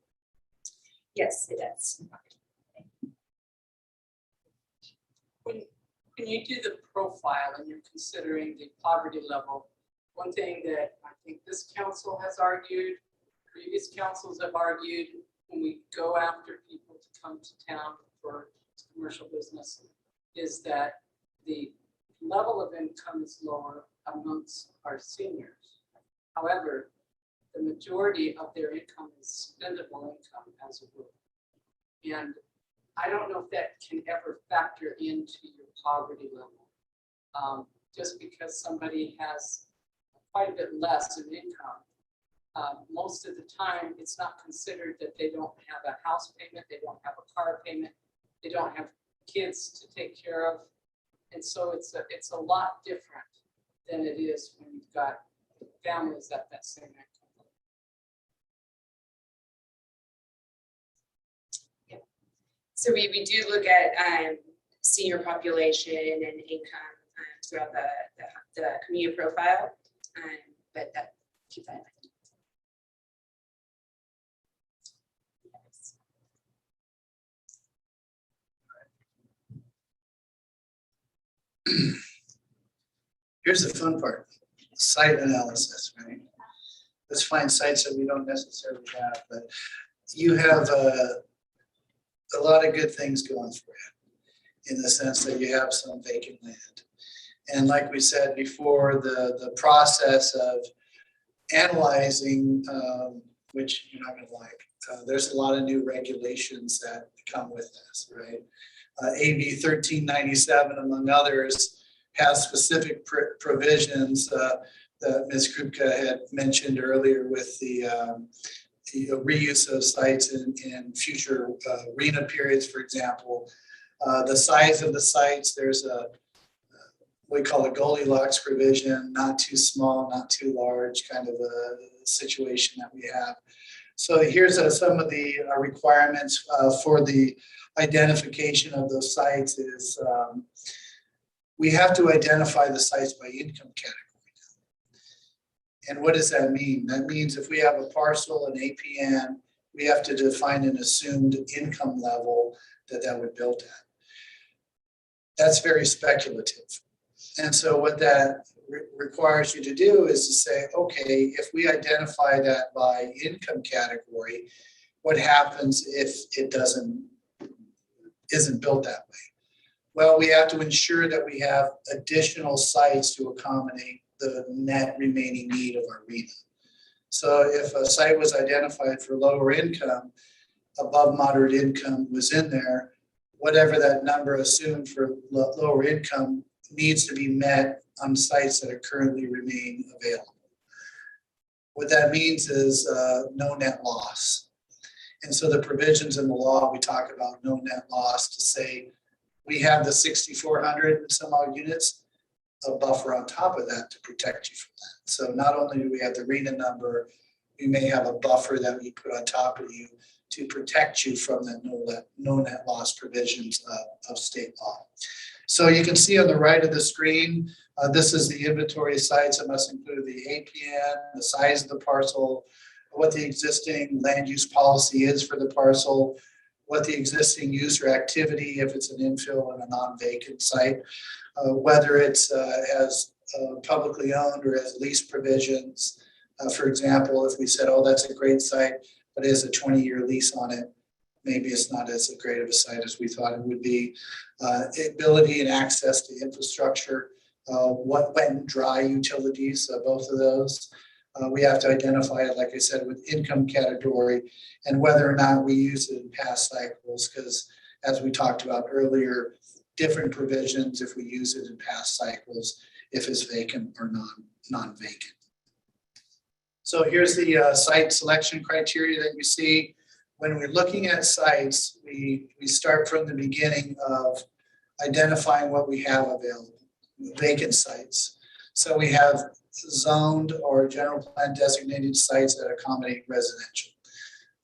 Yes, it does. When you do the profile profile and you're considering the poverty level, one thing that I think this council has argued, previous councils have argued, when we go after people to come to town for commercial business, is that the level of income is lower amongst our seniors. However, the majority of their income is spendable income as a rule. And I don't know if that can ever factor into your poverty level. Just because somebody has quite a bit less in income, most of the time it's not considered that they don't have a house payment, they don't have a car payment, they don't have kids to take care of. And so it's a lot different than it is when you've got families at that same income. So we do look at senior population and income throughout the community profile, but that keep that in mind. Here's the fun part, site analysis, right? Let's find sites that we don't necessarily have, but you have a lot of good things going for you in the sense that you have some vacant land. And like we said before, the process of analyzing, which you're not gonna like, there's a lot of new regulations that come with this, right? AB 1397, among others, has specific provisions that Ms. Krupka had mentioned earlier with the reuse of sites in future RHNA periods, for example. The size of the sites, there's we call a Goldilocks provision, not too small, not too large, kind of a situation that we have. So here's some of the requirements for the identification of those sites is we have to identify the sites by income category now. And what does that mean? That means if we have a parcel, an APN, we have to define an assumed income level that would build at. That's very speculative. And so what that requires you to do is to say, okay, if we identify that by income category, what happens if it isn't built that way? Well, we have to ensure that we have additional sites to accommodate the net remaining need of our RHNA. So if a site was identified for lower income, above moderate income was in there, whatever that number assumed for lower income needs to be met on sites that are currently remain available. What that means is no net loss. And so the provisions in the law, we talk about no net loss to say, we have the 6,400 and some odd units, a buffer on top of that to protect you from that. So not only do we have the RHNA number, we may have a buffer that we put on top of you to protect you from the no net loss provisions of state law. So you can see on the right of the screen, this is the inventory sites. It must include the APN, the size of the parcel, what the existing land use policy is for the parcel, what the existing user activity, if it's an infill and a non-vacant site, whether it's as publicly owned or as lease provisions. For example, if we said, oh, that's a great site, but it has a 20-year lease on it, maybe it's not as great of a site as we thought it would be. Ability and access to infrastructure, wet and dry utilities, both of those. We have to identify it, like I said, with income category and whether or not we use it in past cycles, because as we talked about earlier, different provisions if we use it in past cycles, if it's vacant or non-vacant. So here's the site selection criteria that you see. When we're looking at sites, we start from the beginning of identifying what we have available, vacant sites. So we have zoned or general plan designated sites that accommodate residential.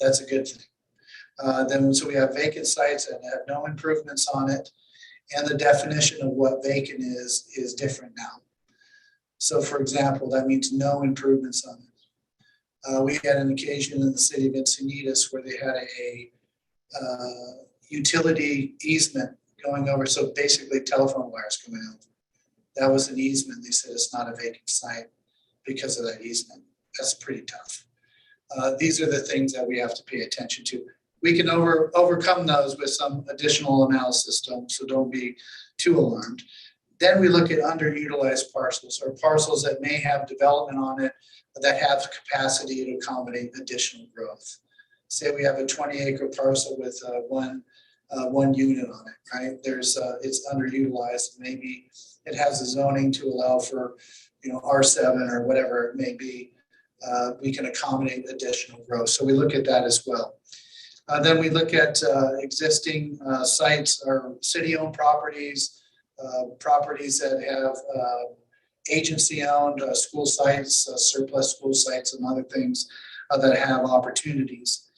That's a good thing. So we have vacant sites that have no improvements on it, and the definition of what vacant is different now. So for example, that means no improvements on it. We had an occasion in the city of Encinitas where they had a utility easement going over, so basically telephone wires coming out. that was an easement. They said it's not a vacant site because of that easement. That's pretty tough. These are the things that we have to pay attention to. We can overcome those with some additional analysis, so don't be too alarmed. Then we look at underutilized parcels, or parcels that may have development on it that have capacity to accommodate additional growth. Say we have a 20-acre parcel with one unit on it, right? It's underutilized. Maybe it has a zoning to allow for, R7 or whatever it may be. We can accommodate additional growth. So we look at that as well. Then we look at existing sites or city-owned properties, properties that have agency-owned school sites, surplus school sites, and other things that have opportunities.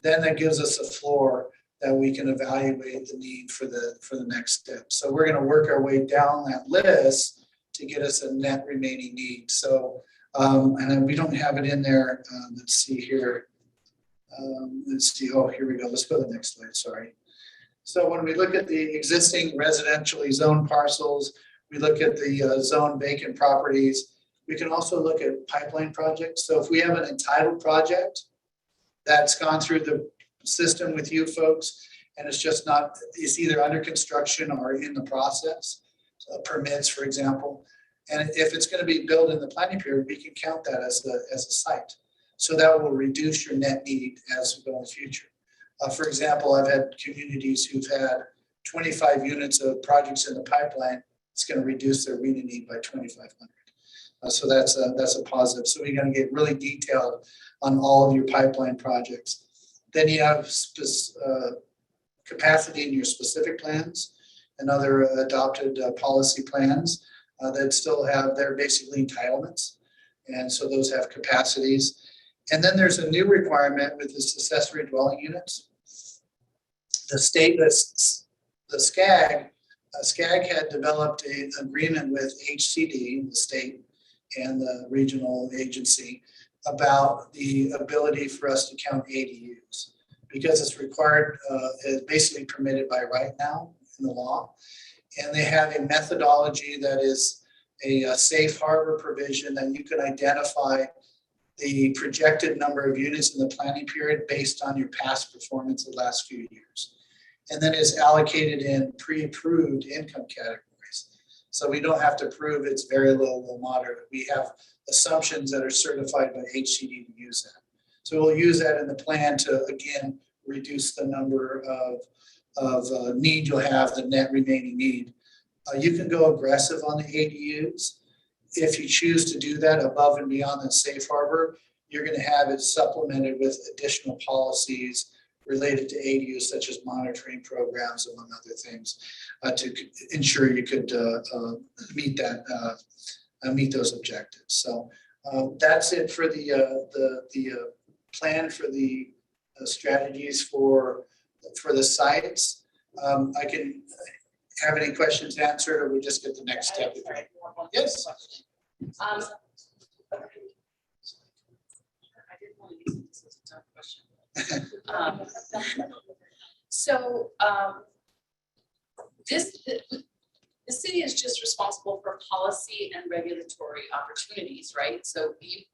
Then that gives us a floor that we can evaluate the need for the next step. So we're going to work our way down that list to get us a net remaining need. So, and then we don't have it in there. Let's see here. Let's see. Oh, here we go. Let's go to the next slide. Sorry. So when we look at the existing residentially zoned parcels, we look at the zone vacant properties. We can also look at pipeline projects. So if we have an entitled project that's gone through the system with you folks, and it's either under construction or in the process, so permits, for example. And if it's going to be built in the planning period, we can count that as a site. So that will reduce your net need as we go in the future. For example, I've had communities who've had 25 units of projects in the pipeline. It's going to reduce their RHNA need by 2,500. So that's a positive. So we're going to get really detailed on all of your pipeline projects. Then you have capacity in your specific plans and other adopted policy plans that still have their basically entitlements. And so those have capacities. And then there's a new requirement with this accessory dwelling units. The state, the SCAG had developed an agreement with HCD, the state, and the regional agency about the ability for us to count ADUs because it's required, it's basically permitted by right now in the law. And they have a methodology that is a safe harbor provision that you can identify the projected number of units in the planning period based on your past performance the last few years. And then it's allocated in pre-approved income categories. So we don't have to prove it's very low, low, moderate. We have assumptions that are certified by HCD to use that. So we'll use that in the plan to, again, reduce the number of need you'll have, the net remaining need. You can go aggressive on the ADUs. If you choose to do that above and beyond the safe harbor, you're going to have it supplemented with additional policies related to ADUs, such as monitoring programs, among other things, to ensure you could meet those objectives. So that's it for the plan for the strategies for the sites. I can have any questions answered, or we just get the next step. Yes. I didn't want to use this as a tough question. The city is just responsible for policy and regulatory opportunities, right? So you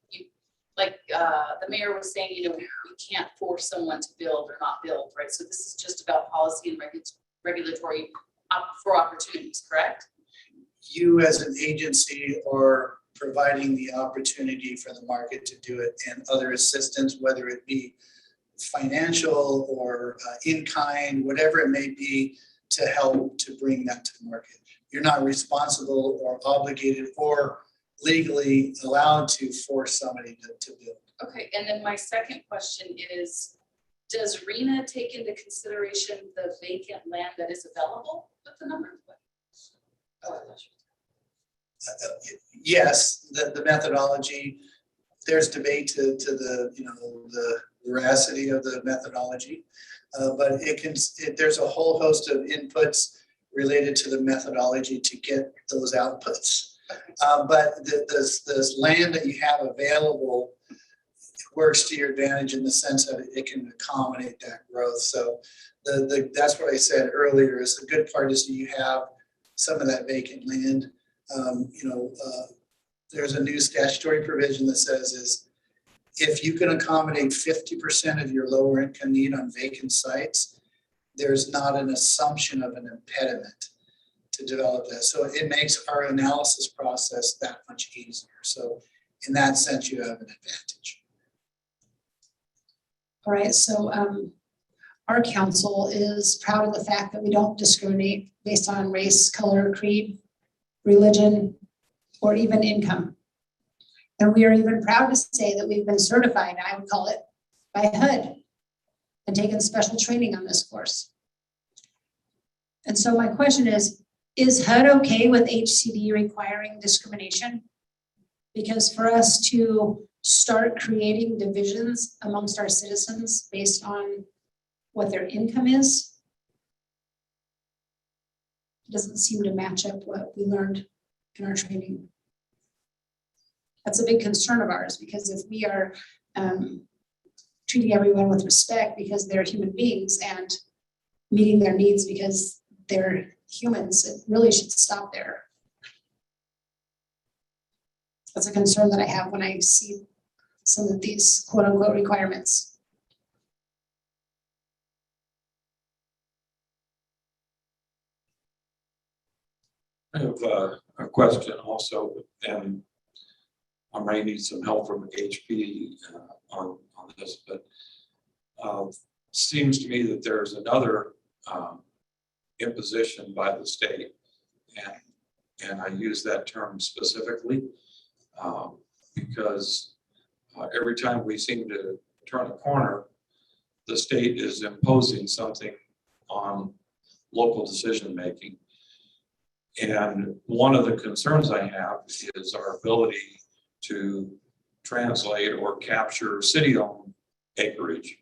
like the mayor was saying, we can't force someone to build or not build, right? So this is just about policy and regulatory for opportunities, correct? You as an agency are providing the opportunity for the market to do it and other assistance, whether it be financial or in kind, whatever it may be, to help to bring that to market. You're not responsible or obligated or legally allowed to force somebody to build. Okay, and then my second question is, does RHNA take into consideration the vacant land that is available with the number of places? Yes, the methodology, there's debate to the veracity of the methodology, but there's a whole host of inputs related to the methodology to get those outputs. But this land that you have available works to your advantage in the sense that it can accommodate that growth. So that's what I said earlier, is the good part is that you have some of that vacant land There's a new statutory provision that says is if you can accommodate 50% of your lower income need on vacant sites, there's not an assumption of an impediment to develop that. So it makes our analysis process that much easier. So in that sense, you have an advantage. All right, so our council is proud of the fact that we don't discriminate based on race, color, creed, religion, or even income. And we are even proud to say that we've been certified, I would call it, by HUD and taken special training on this course. And so my question is HUD okay with HCD requiring discrimination? Because for us to start creating divisions amongst our citizens based on what their income is, doesn't seem to match up what we learned in our training. That's a big concern of ours, because if we are treating everyone with respect because they're human beings and meeting their needs because they're humans, it really should stop there. That's a concern that I have when I see some of these quote unquote requirements. I have a question also, and I might need some help from HP on this, but seems to me that there's another imposition by the state, and I use that term specifically because every time we seem to turn a corner, the state is imposing something on local decision making. And one of the concerns I have is our ability to translate or capture city-owned acreage,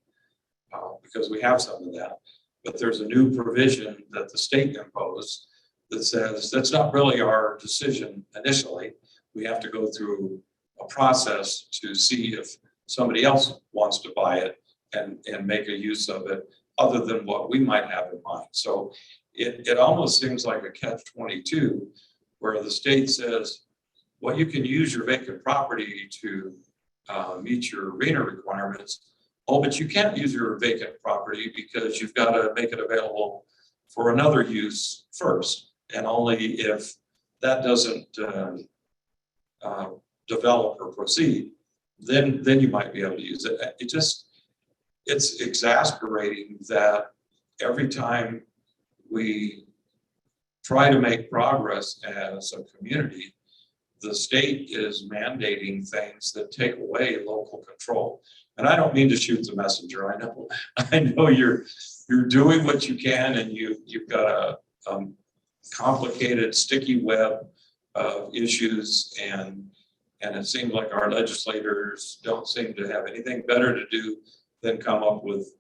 because we have some of that. But there's a new provision that the state imposed that says that's not really our decision initially. We have to go through a process to see if somebody else wants to buy it and make a use of it other than what we might have in mind. So it almost seems like a catch-22 where the state says, well, you can use your vacant property to meet your RHNA requirements. Oh, but you can't use your vacant property because you've got to make it available for another use first. And only if that doesn't develop or proceed, then you might be able to use it. It's exasperating that every time we try to make progress as a community, the state is mandating things that take away local control. And I don't mean to shoot the messenger. I know you're doing what you can, and you've got a complicated, sticky web of issues, and it seems like our legislators don't seem to have anything better to do than come up with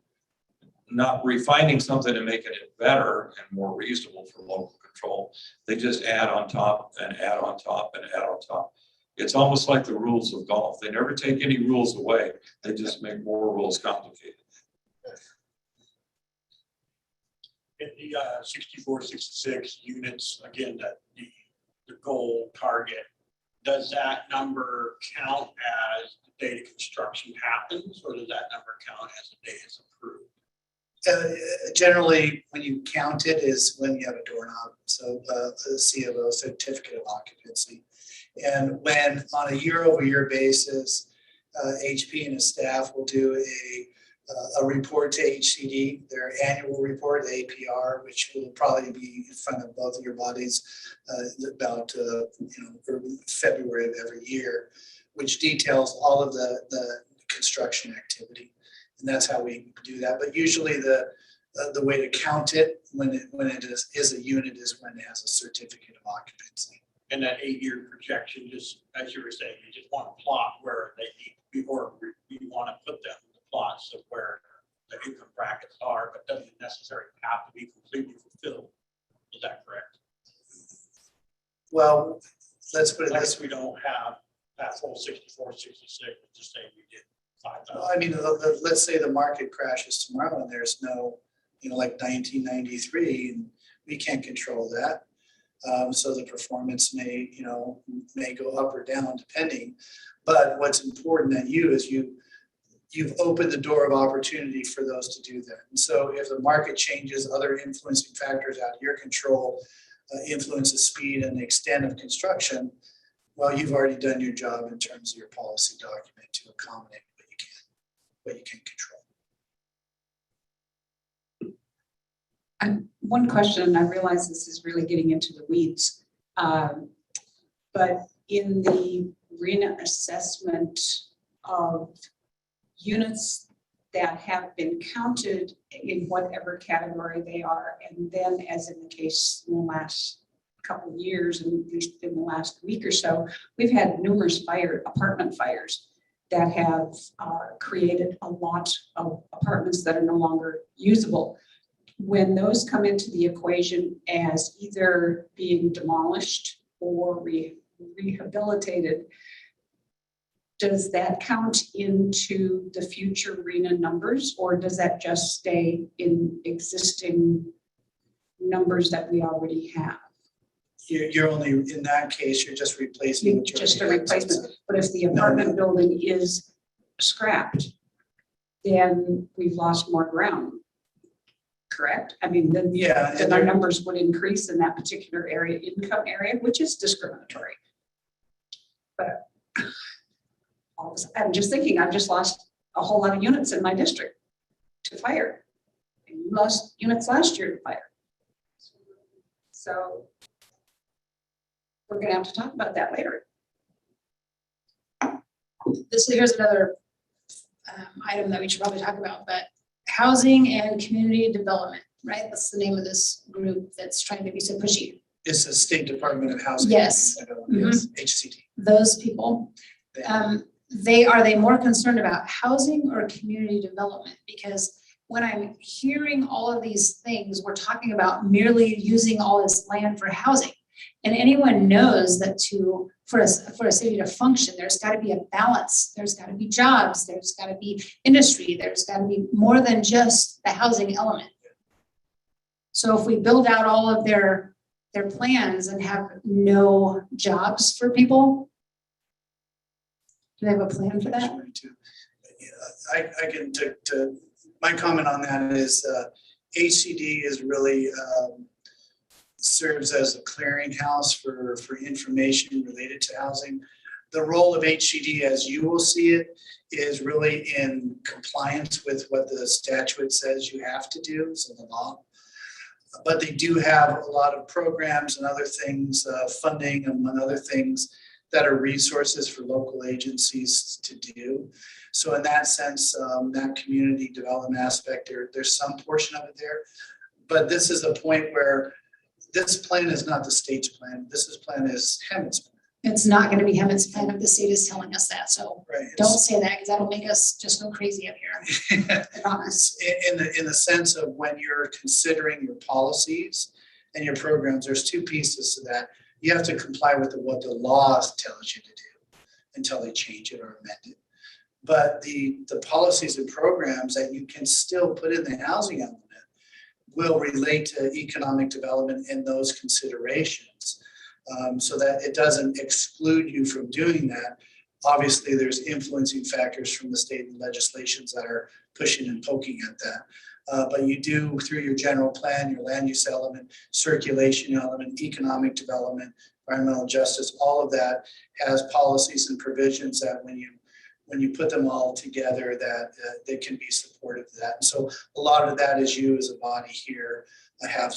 not refining something and making it better and more reasonable for local control. They just add on top and add on top and add on top. It's almost like the rules of golf. They never take any rules away. They just make more rules complicated. In the 6466 units, again, that the goal target, does that number count as the date of construction happens, or does that number count as the day is approved? Generally, when you count it is when you have a doorknob, so the COO, certificate of occupancy. And when on a year-over-year basis, HP and his staff will do a report to HCD, their annual report, the APR, which will probably be in front of both of your bodies about February of every year, which details all of the construction activity. And that's how we do that. But usually the way to count it when it is a unit is when it has a certificate of occupancy. And that 8-year projection, just as you were saying, you just want to plot where they need to be, or you want to put them in the plots of where the income brackets are, but doesn't necessarily have to be completely fulfilled. Is that correct? Well, let's put it Like this we don't have that whole 64, 66, just say we did 5,000. Well, I mean, let's say the market crashes tomorrow and there's no, like 1993, and we can't control that. So the performance may, may go up or down depending. But what's important at you is you've opened the door of opportunity for those to do that. And so if the market changes, other influencing factors out of your control influence the speed and the extent of construction, well, you've already done your job in terms of your policy document to accommodate what you can control. And one question, and I realize this is really getting into the weeds, but in the RHNA assessment of units that have been counted in whatever category they are, and then as in the case in the last couple of years, and at least in the last week or so, we've had numerous apartment fires that have created a lot of apartments that are no longer usable. When those come into the equation as either being demolished or rehabilitated, does that count into the future RHNA numbers, or does that just stay in existing numbers that we already have? You're only, in that case, you're just replacing. what you Just a already have. replacement, but if the apartment building is scrapped, then we've lost more ground, correct? I mean, then, Yeah. then our numbers would increase in that particular area, income area, which is discriminatory. But I'm just thinking, I've just lost a whole lot of units in my district to fire. And you lost units last year to fire. So we're gonna have to talk about that later. Here's another item that we should probably talk about, but housing and community development, right? That's the name of this group that's trying to be so pushy. It's the State Department of Housing. Yes. Yes, HCD. Those people, are they more concerned about housing or community development? Because when I'm hearing all of these things, we're talking about merely using all this land for housing. And anyone knows that for a city to function, there's got to be a balance. There's got to be jobs. There's got to be industry. There's got to be more than just the housing element. So if we build out all of their plans and have no jobs for people, do they have a plan for that? I can, my comment on that is HCD is really serves as a clearinghouse for information related to housing. The role of HCD, as you will see it, is really in compliance with what the statute says you have to do, so the law. But they do have a lot of programs and other things, funding among other things, that are resources for local agencies to do. So in that sense, that community development aspect, there's some portion of it there. But this is a point where this plan is not the state's plan. This plan is Hemet's plan. It's not going to be Hemet's plan if the state is telling us that. So Right. don't say that, because that'll make us just go crazy up here. I promise. In the sense of when you're considering your policies and your programs, there's two pieces to that. You have to comply with what the law tells you to do until they change it or amend it. But the policies and programs that you can still put in the housing element will relate to economic development in those considerations, so that it doesn't exclude you from doing that. Obviously, there's influencing factors from the state and legislations that are pushing and poking at that. But you do, through your general plan, your land use element, circulation element, economic development, environmental justice, all of that has policies and provisions that when you put them all together, that they can be supportive of that. And so a lot of that is you as a body here have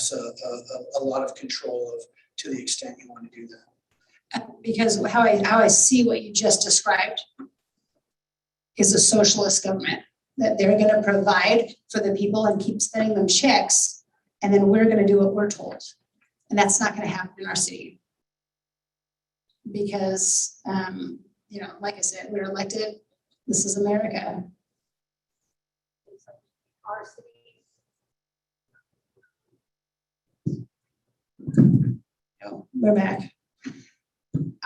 a lot of control of, to the extent you want to do that. Because how I see what you just described is a socialist government, that they're going to provide for the people and keep sending them checks, and then we're going to do what we're told. And that's not going to happen in our city. Because, like I said, we're elected. This is America. Our city. We're back.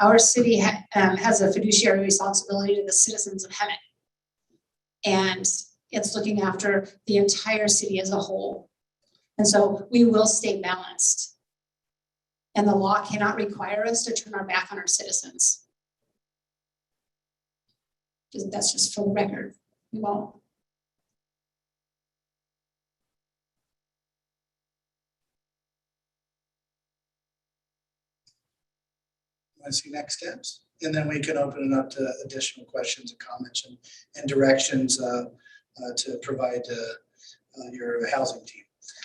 Our city has a fiduciary responsibility to the citizens of Hemet. And it's looking after the entire city as a whole. And so we will stay balanced. And the law cannot require us to turn our back on our citizens. That's just for the record. We won't. Want to see next steps? And then we can open it up to additional questions and comments and directions to provide your housing team.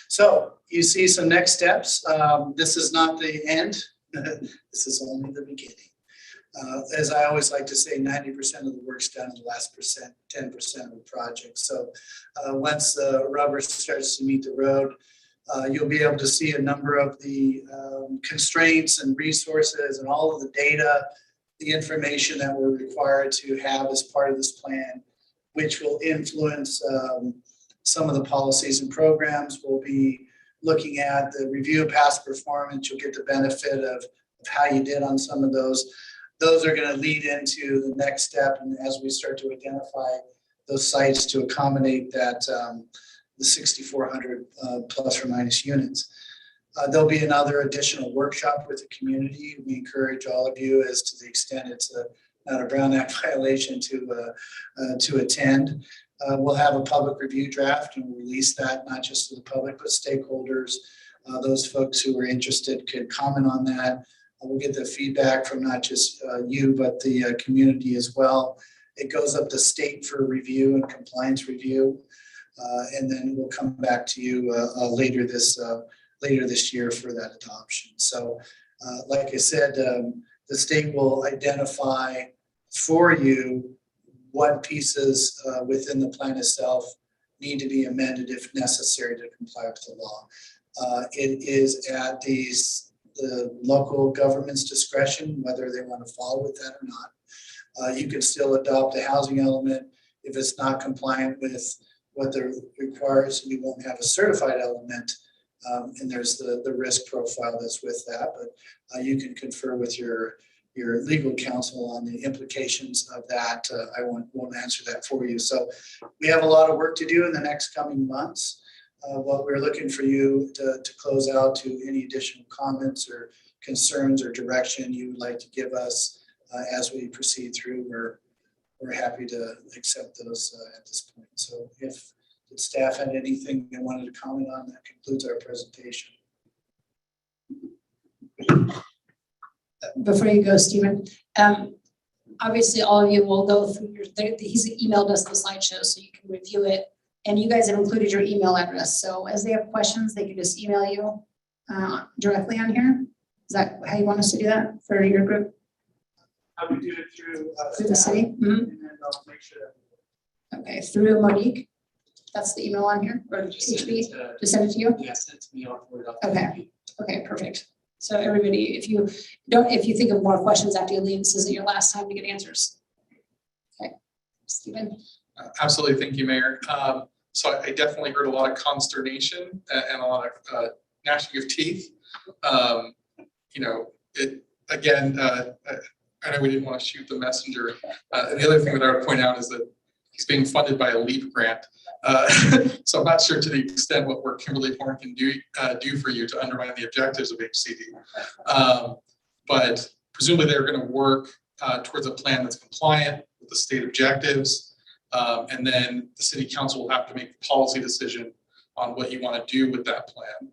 So you see some next steps. This is not the end. This is only the beginning. As I always like to say, 90% of the work's done in the last 10% of the project. So once the rubber starts to meet the road, you'll be able to see a number of the constraints and resources and all of the data, the information that we're required to have as part of this plan, which will influence some of the policies and programs. We'll be looking at the review of past performance. You'll get the benefit of how you did on some of those. Those are going to lead into the next step, and as we start to identify those sites to accommodate that the 6,400 plus or minus units. There'll be another additional workshop with the community. We encourage all of you, as to the extent it's not a Brown Act violation, to attend. We'll have a public review draft and we'll release that not just to the public, but stakeholders. Those folks who are interested can comment on that. We'll get the feedback from not just you, but the community as well. It goes up to state for review and compliance review. And then we'll come back to you later this year for that adoption. So like I said, the state will identify for you what pieces within the plan itself need to be amended if necessary to comply with the law. It is at the local government's discretion whether they want to follow with that or not. You can still adopt a housing element if it's not compliant with what the requires. You won't have a certified element, and there's the risk profile that's with that. But you can confer with your legal counsel on the implications of that. I won't answer that for you. So we have a lot of work to do in the next coming months. What we're looking for you to close out to any additional comments or concerns or direction you would like to give us as we proceed through. We're happy to accept those at this point. So if the staff had anything they wanted to comment on, that concludes our presentation. Before you go, Stephen, obviously all of you will go through he's emailed us the slideshow so you can review it. And you guys have included your email address. So as they have questions, they can just email you directly on here. Is that how you want us to do that for your group? How we do it through the city? Mm-hmm. And then I'll make sure that. Okay, through Monique. That's the email on here, or HB? Just send it to you? Yes, it's me. I'll forward it up. Okay. Okay, perfect. So everybody, if you think of more questions after you leave, this isn't your last time to get answers. Okay, Stephen. Absolutely, thank you, Mayor. So I definitely heard a lot of consternation and a lot of gnashing of teeth. Again, I know we didn't want to shoot the messenger. And the other thing that I would point out is that he's being funded by a LEAP grant. So I'm not sure to the extent what work Kimberly Horn can do for you to undermine the objectives of HCD. But presumably they're going to work towards a plan that's compliant with the state objectives. And then the city council will have to make the policy decision on what you want to do with that plan.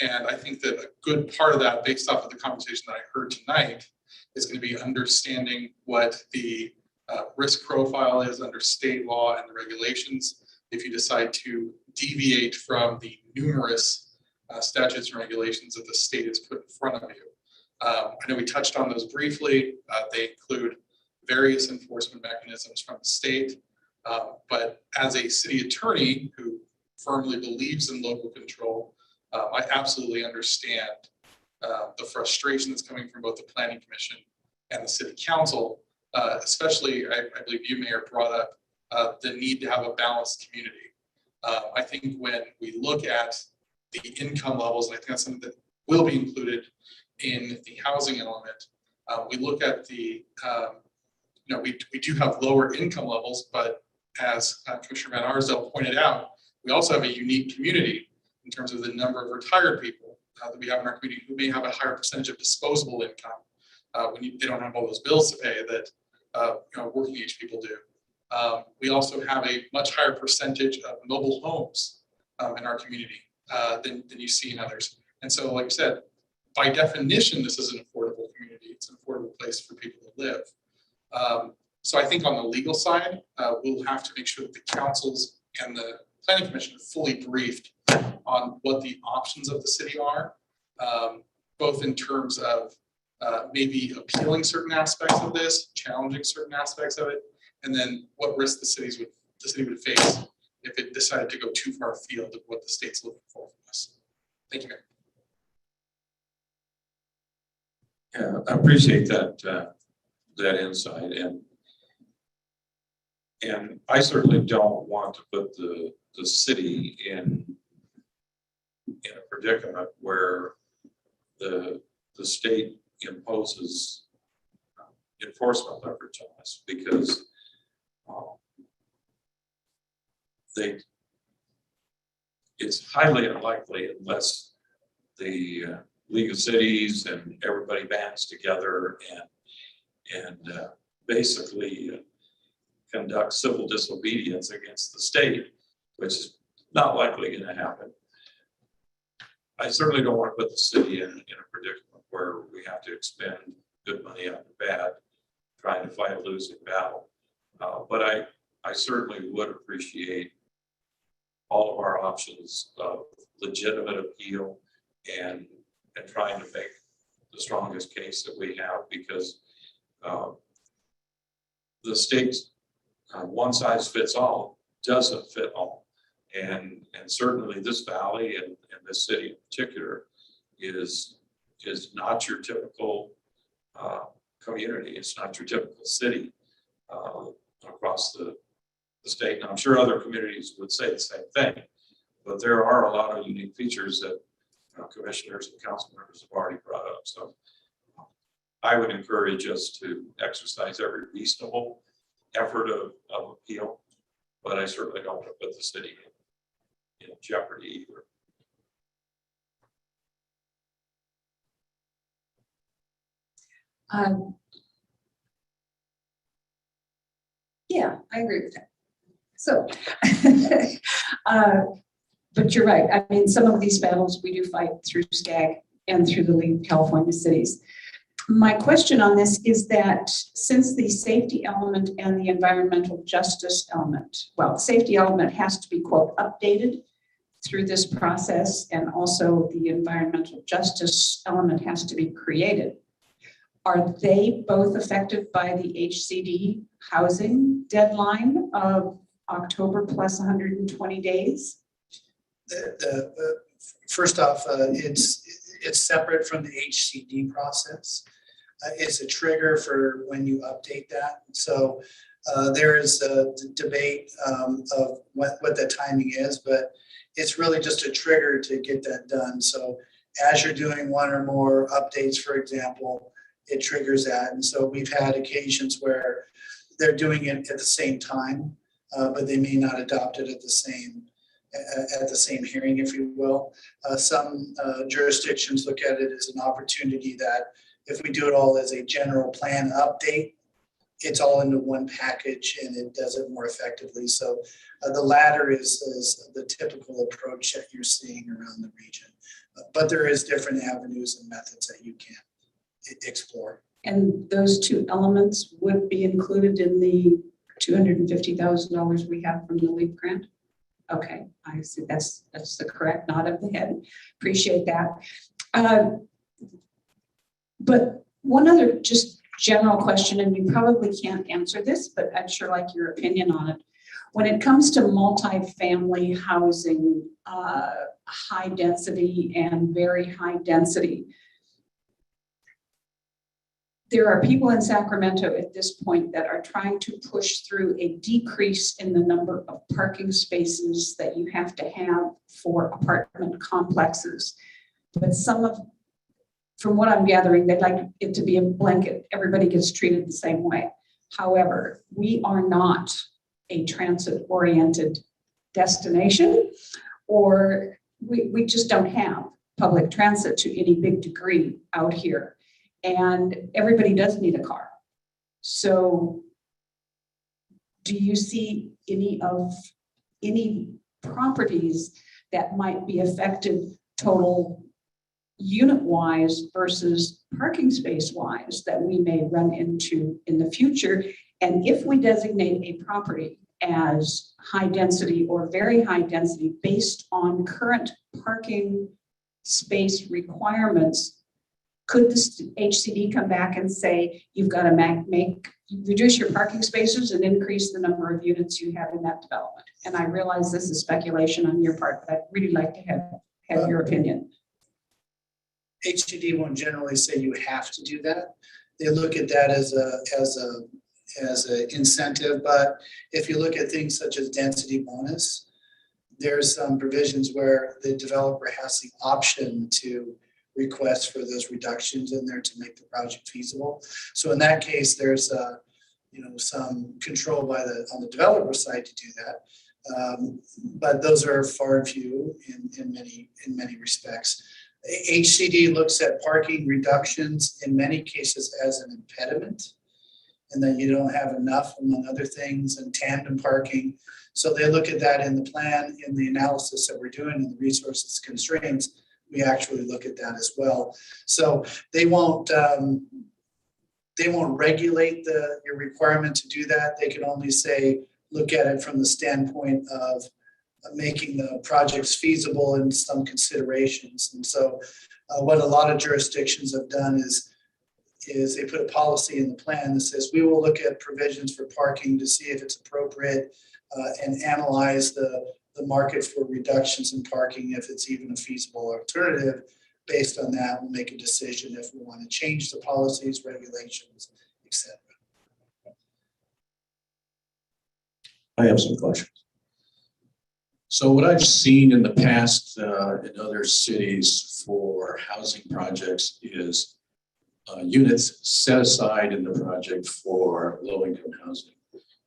And I think that a good part of that, based off of the conversation that I heard tonight, is going to be understanding what the risk profile is under state law and the regulations if you decide to deviate from the numerous statutes and regulations that the state has put in front of you. I know we touched on those briefly. They include various enforcement mechanisms from the state. But as a city attorney who firmly believes in local control, I absolutely understand the frustration that's coming from both the Planning Commission and the City Council, especially, I believe you, Mayor, brought up the need to have a balanced community. I think when we look at the income levels, and I think that's something that will be included in the housing element, we look at the we do have lower income levels, but as Commissioner Van Arsdale pointed out, we also have a unique community in terms of the number of retired people that we have in our community who may have a higher percentage of disposable income they don't have all those bills to pay that working age people do. We also have a much higher percentage of mobile homes in our community than you see in others. And so, like I said, by definition, this is an affordable community. It's an affordable place for people to live. So I think on the legal side, we'll have to make sure that the councils and the planning commission are fully briefed on what the options of the city are, both in terms of maybe appealing certain aspects of this, challenging certain aspects of it, and then what risks the city would face if it decided to go too far afield of what the state's looking for from us. Thank you, Mayor. Yeah, I appreciate that insight, and I certainly don't want to put the city in a predicament where the state imposes enforcement leverage on us, because it's highly unlikely, unless the League of Cities and everybody bands together and basically conduct civil disobedience against the state, which is not likely going to happen. I certainly don't want to put the city in a predicament where we have to expend good money after bad, trying to fight a losing battle. But I certainly would appreciate all of our options of legitimate appeal and trying to make the strongest case that we have, because the state's one size fits all doesn't fit all. And certainly this valley and this city in particular is not your typical community. It's not your typical city across the state. And I'm sure other communities would say the same thing, but there are a lot of unique features that commissioners and council members have already brought up. So I would encourage us to exercise every reasonable effort of appeal, but I certainly don't want to put the city in jeopardy either. Yeah, I agree with that. So, but you're right. I mean, some of these battles we do fight through SCAG and through the League of California Cities. My question on this is that since the safety element and the environmental justice element, well, the safety element has to be, quote, updated through this process, and also the environmental justice element has to be created. Are they both affected by the HCD housing deadline of October plus 120 days? First off, it's separate from the HCD process. It's a trigger for when you update that. So there is a debate of what the timing is, but it's really just a trigger to get that done. So as you're doing one or more updates, for example, it triggers that. And so we've had occasions where they're doing it at the same time, but they may not adopt it at the same hearing, if you will. Some jurisdictions look at it as an opportunity that if we do it all as a general plan update, it's all into one package and it does it more effectively. So the latter is the typical approach that you're seeing around the region. But there is different avenues and methods that you can explore. And those two elements would be included in the $250,000 we have from the LEAP grant? Okay, I see. That's the correct nod of the head. Appreciate that. But one other just general question, and you probably can't answer this, but I'd sure like your opinion on it. When it comes to multifamily housing, high density and very high density, there are people in Sacramento at this point that are trying to push through a decrease in the number of parking spaces that you have to have for apartment complexes. But from what I'm gathering, they'd like it to be a blanket. Everybody gets treated the same way. However, we are not a transit-oriented destination, or we just don't have public transit to any big degree out here. And everybody does need a car. So do you see any properties that might be affected total unit wise versus parking space wise that we may run into in the future? And if we designate a property as high density or very high density based on current parking space requirements, could the HCD come back and say, you've got to reduce your parking spaces and increase the number of units you have in that development? And I realize this is speculation on your part, but I'd really like to have your opinion. HCD won't generally say you have to do that. They look at that as an incentive, but if you look at things such as density bonus, there's some provisions where the developer has the option to request for those reductions in there to make the project feasible. So in that case, there's some control on the developer side to do that. But those are far and few in many respects. HCD looks at parking reductions in many cases as an impediment, and that you don't have enough, among other things, and tandem parking. So they look at that in the plan, in the analysis that we're doing, in the resources constraints. We actually look at that as well. So they won't regulate your requirement to do that. They can only say, look at it from the standpoint of making the projects feasible in some considerations. And so what a lot of jurisdictions have done is they put a policy in the plan that says we will look at provisions for parking to see if it's appropriate and analyze the market for reductions in parking if it's even a feasible alternative. Based on that, we'll make a decision if we want to change the policies, regulations, etc. I have some questions. So what I've seen in the past in other cities for housing projects is units set aside in the project for low-income housing.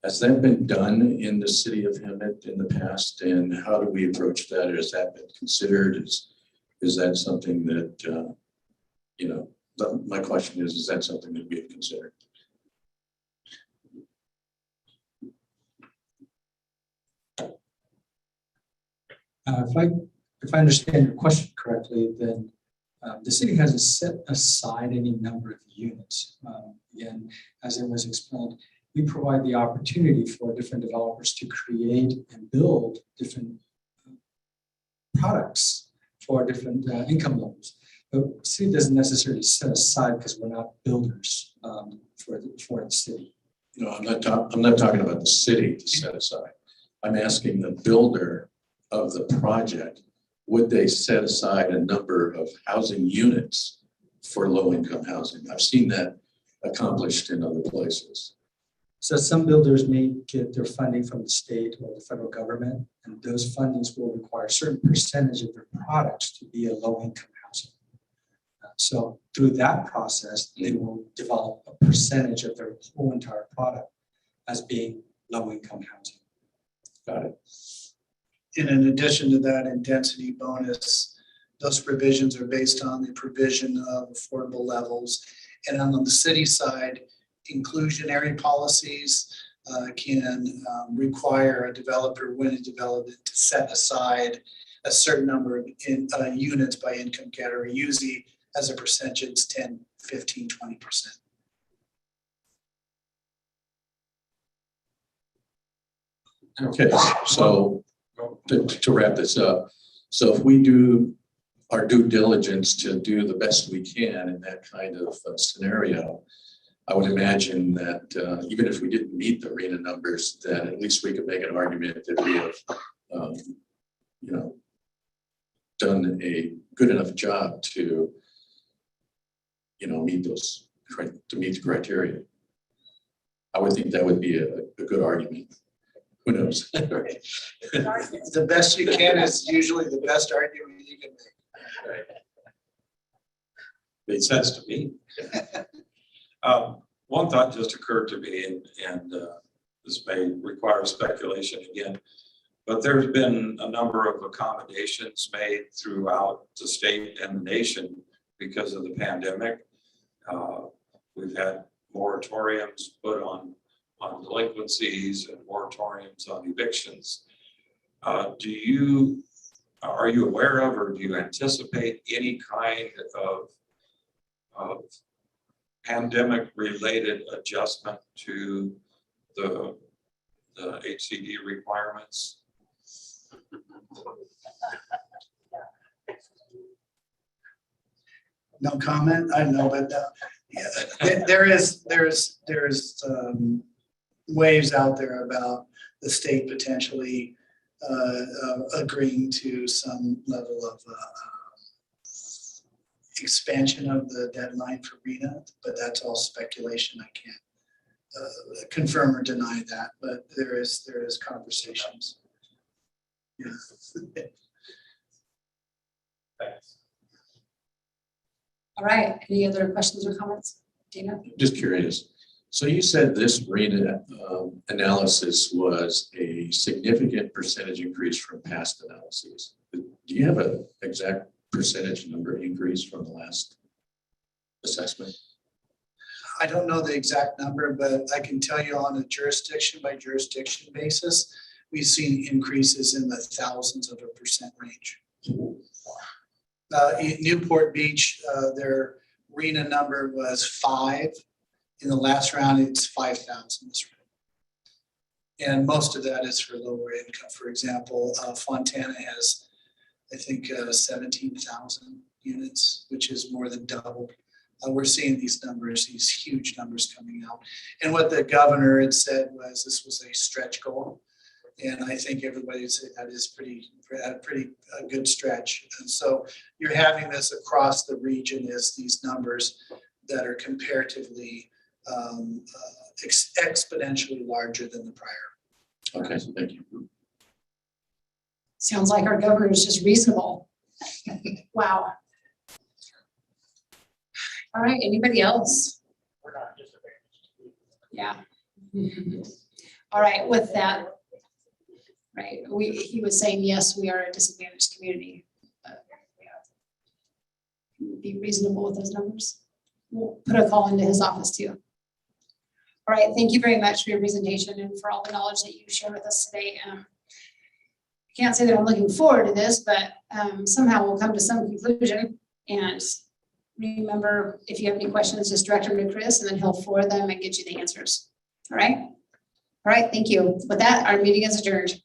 Has that been done in the city of Hemet in the past, and how do we approach that? Has that been considered? Is that something that, my question is that something that we have considered? If I understand your question correctly, then the city hasn't set aside any number of units. Again, as it was explained, we provide the opportunity for different developers to create and build different products for different income levels. But the city doesn't necessarily set aside because we're not builders for the city. No, I'm not talking about the city to set aside. I'm asking the builder of the project, would they set aside a number of housing units for low-income housing? I've seen that accomplished in other places. So some builders may get their funding from the state or the federal government, and those fundings will require a certain percentage of their products to be a low-income housing. So through that process, they will develop a percentage of their whole entire product as being low-income housing. Got it. And in addition to that, in density bonus, those provisions are based on the provision of affordable levels. And on the city side, inclusionary policies can require a developer when a development to set aside a certain number of units by income category, usually as a percentage, 10, 15, 20%. Okay, so to wrap this up, so if we do our due diligence to do the best we can in that kind of scenario, I would imagine that even if we didn't meet the RHNA numbers, then at least we could make an argument that we have, done a good enough job to, meet the criteria. I would think that would be a good argument. Who knows? The best you can is usually the best argument you can make. Right. Made sense to me. One thought just occurred to me, and this may require speculation again. But there's been a number of accommodations made throughout the state and the nation because of the pandemic. We've had moratoriums put on delinquencies and moratoriums on evictions. Are you aware of, or do you anticipate any kind of pandemic-related adjustment to the HCD requirements? No comment, I know, but yeah, there's waves out there about the state potentially agreeing to some level of expansion of the deadline for RHNA, but that's all speculation. I can't confirm or deny that, but there is conversations. Yeah. Thanks. All right, any other questions or comments? Dana? Just curious. So you said this RHNA analysis was a significant percentage increase from past analyses. Do you have an exact percentage number increase from the last assessment? I don't know the exact number, but I can tell you on a jurisdiction by jurisdiction basis, we've seen increases in the thousands of % range. In Newport Beach, their RHNA number was 5. In the last round, it's 5,000 this round. And most of that is for lower income. For example, Fontana has, I think, 17,000 units, which is more than double. We're seeing these numbers, these huge numbers coming out. And what the governor had said was this was a stretch goal. And I think everybody said that is pretty good stretch. And so you're having this across the region as these numbers that are comparatively exponentially larger than the prior. Okay, so thank you. Sounds like our governor is just reasonable. Wow. All right, anybody else? We're not just a Yeah. All right, with that, right, he was saying, yes, we are a disadvantaged community. But, yeah. Be reasonable with those numbers. We'll put a call into his office too. All right, thank you very much for your presentation and for all the knowledge that you shared with us today. I can't say that I'm looking forward to this, but somehow we'll come to some conclusion. And remember, if you have any questions, just direct them to Chris and then he'll forward them and get you the answers. All right? All right, thank you. With that, our meeting is adjourned.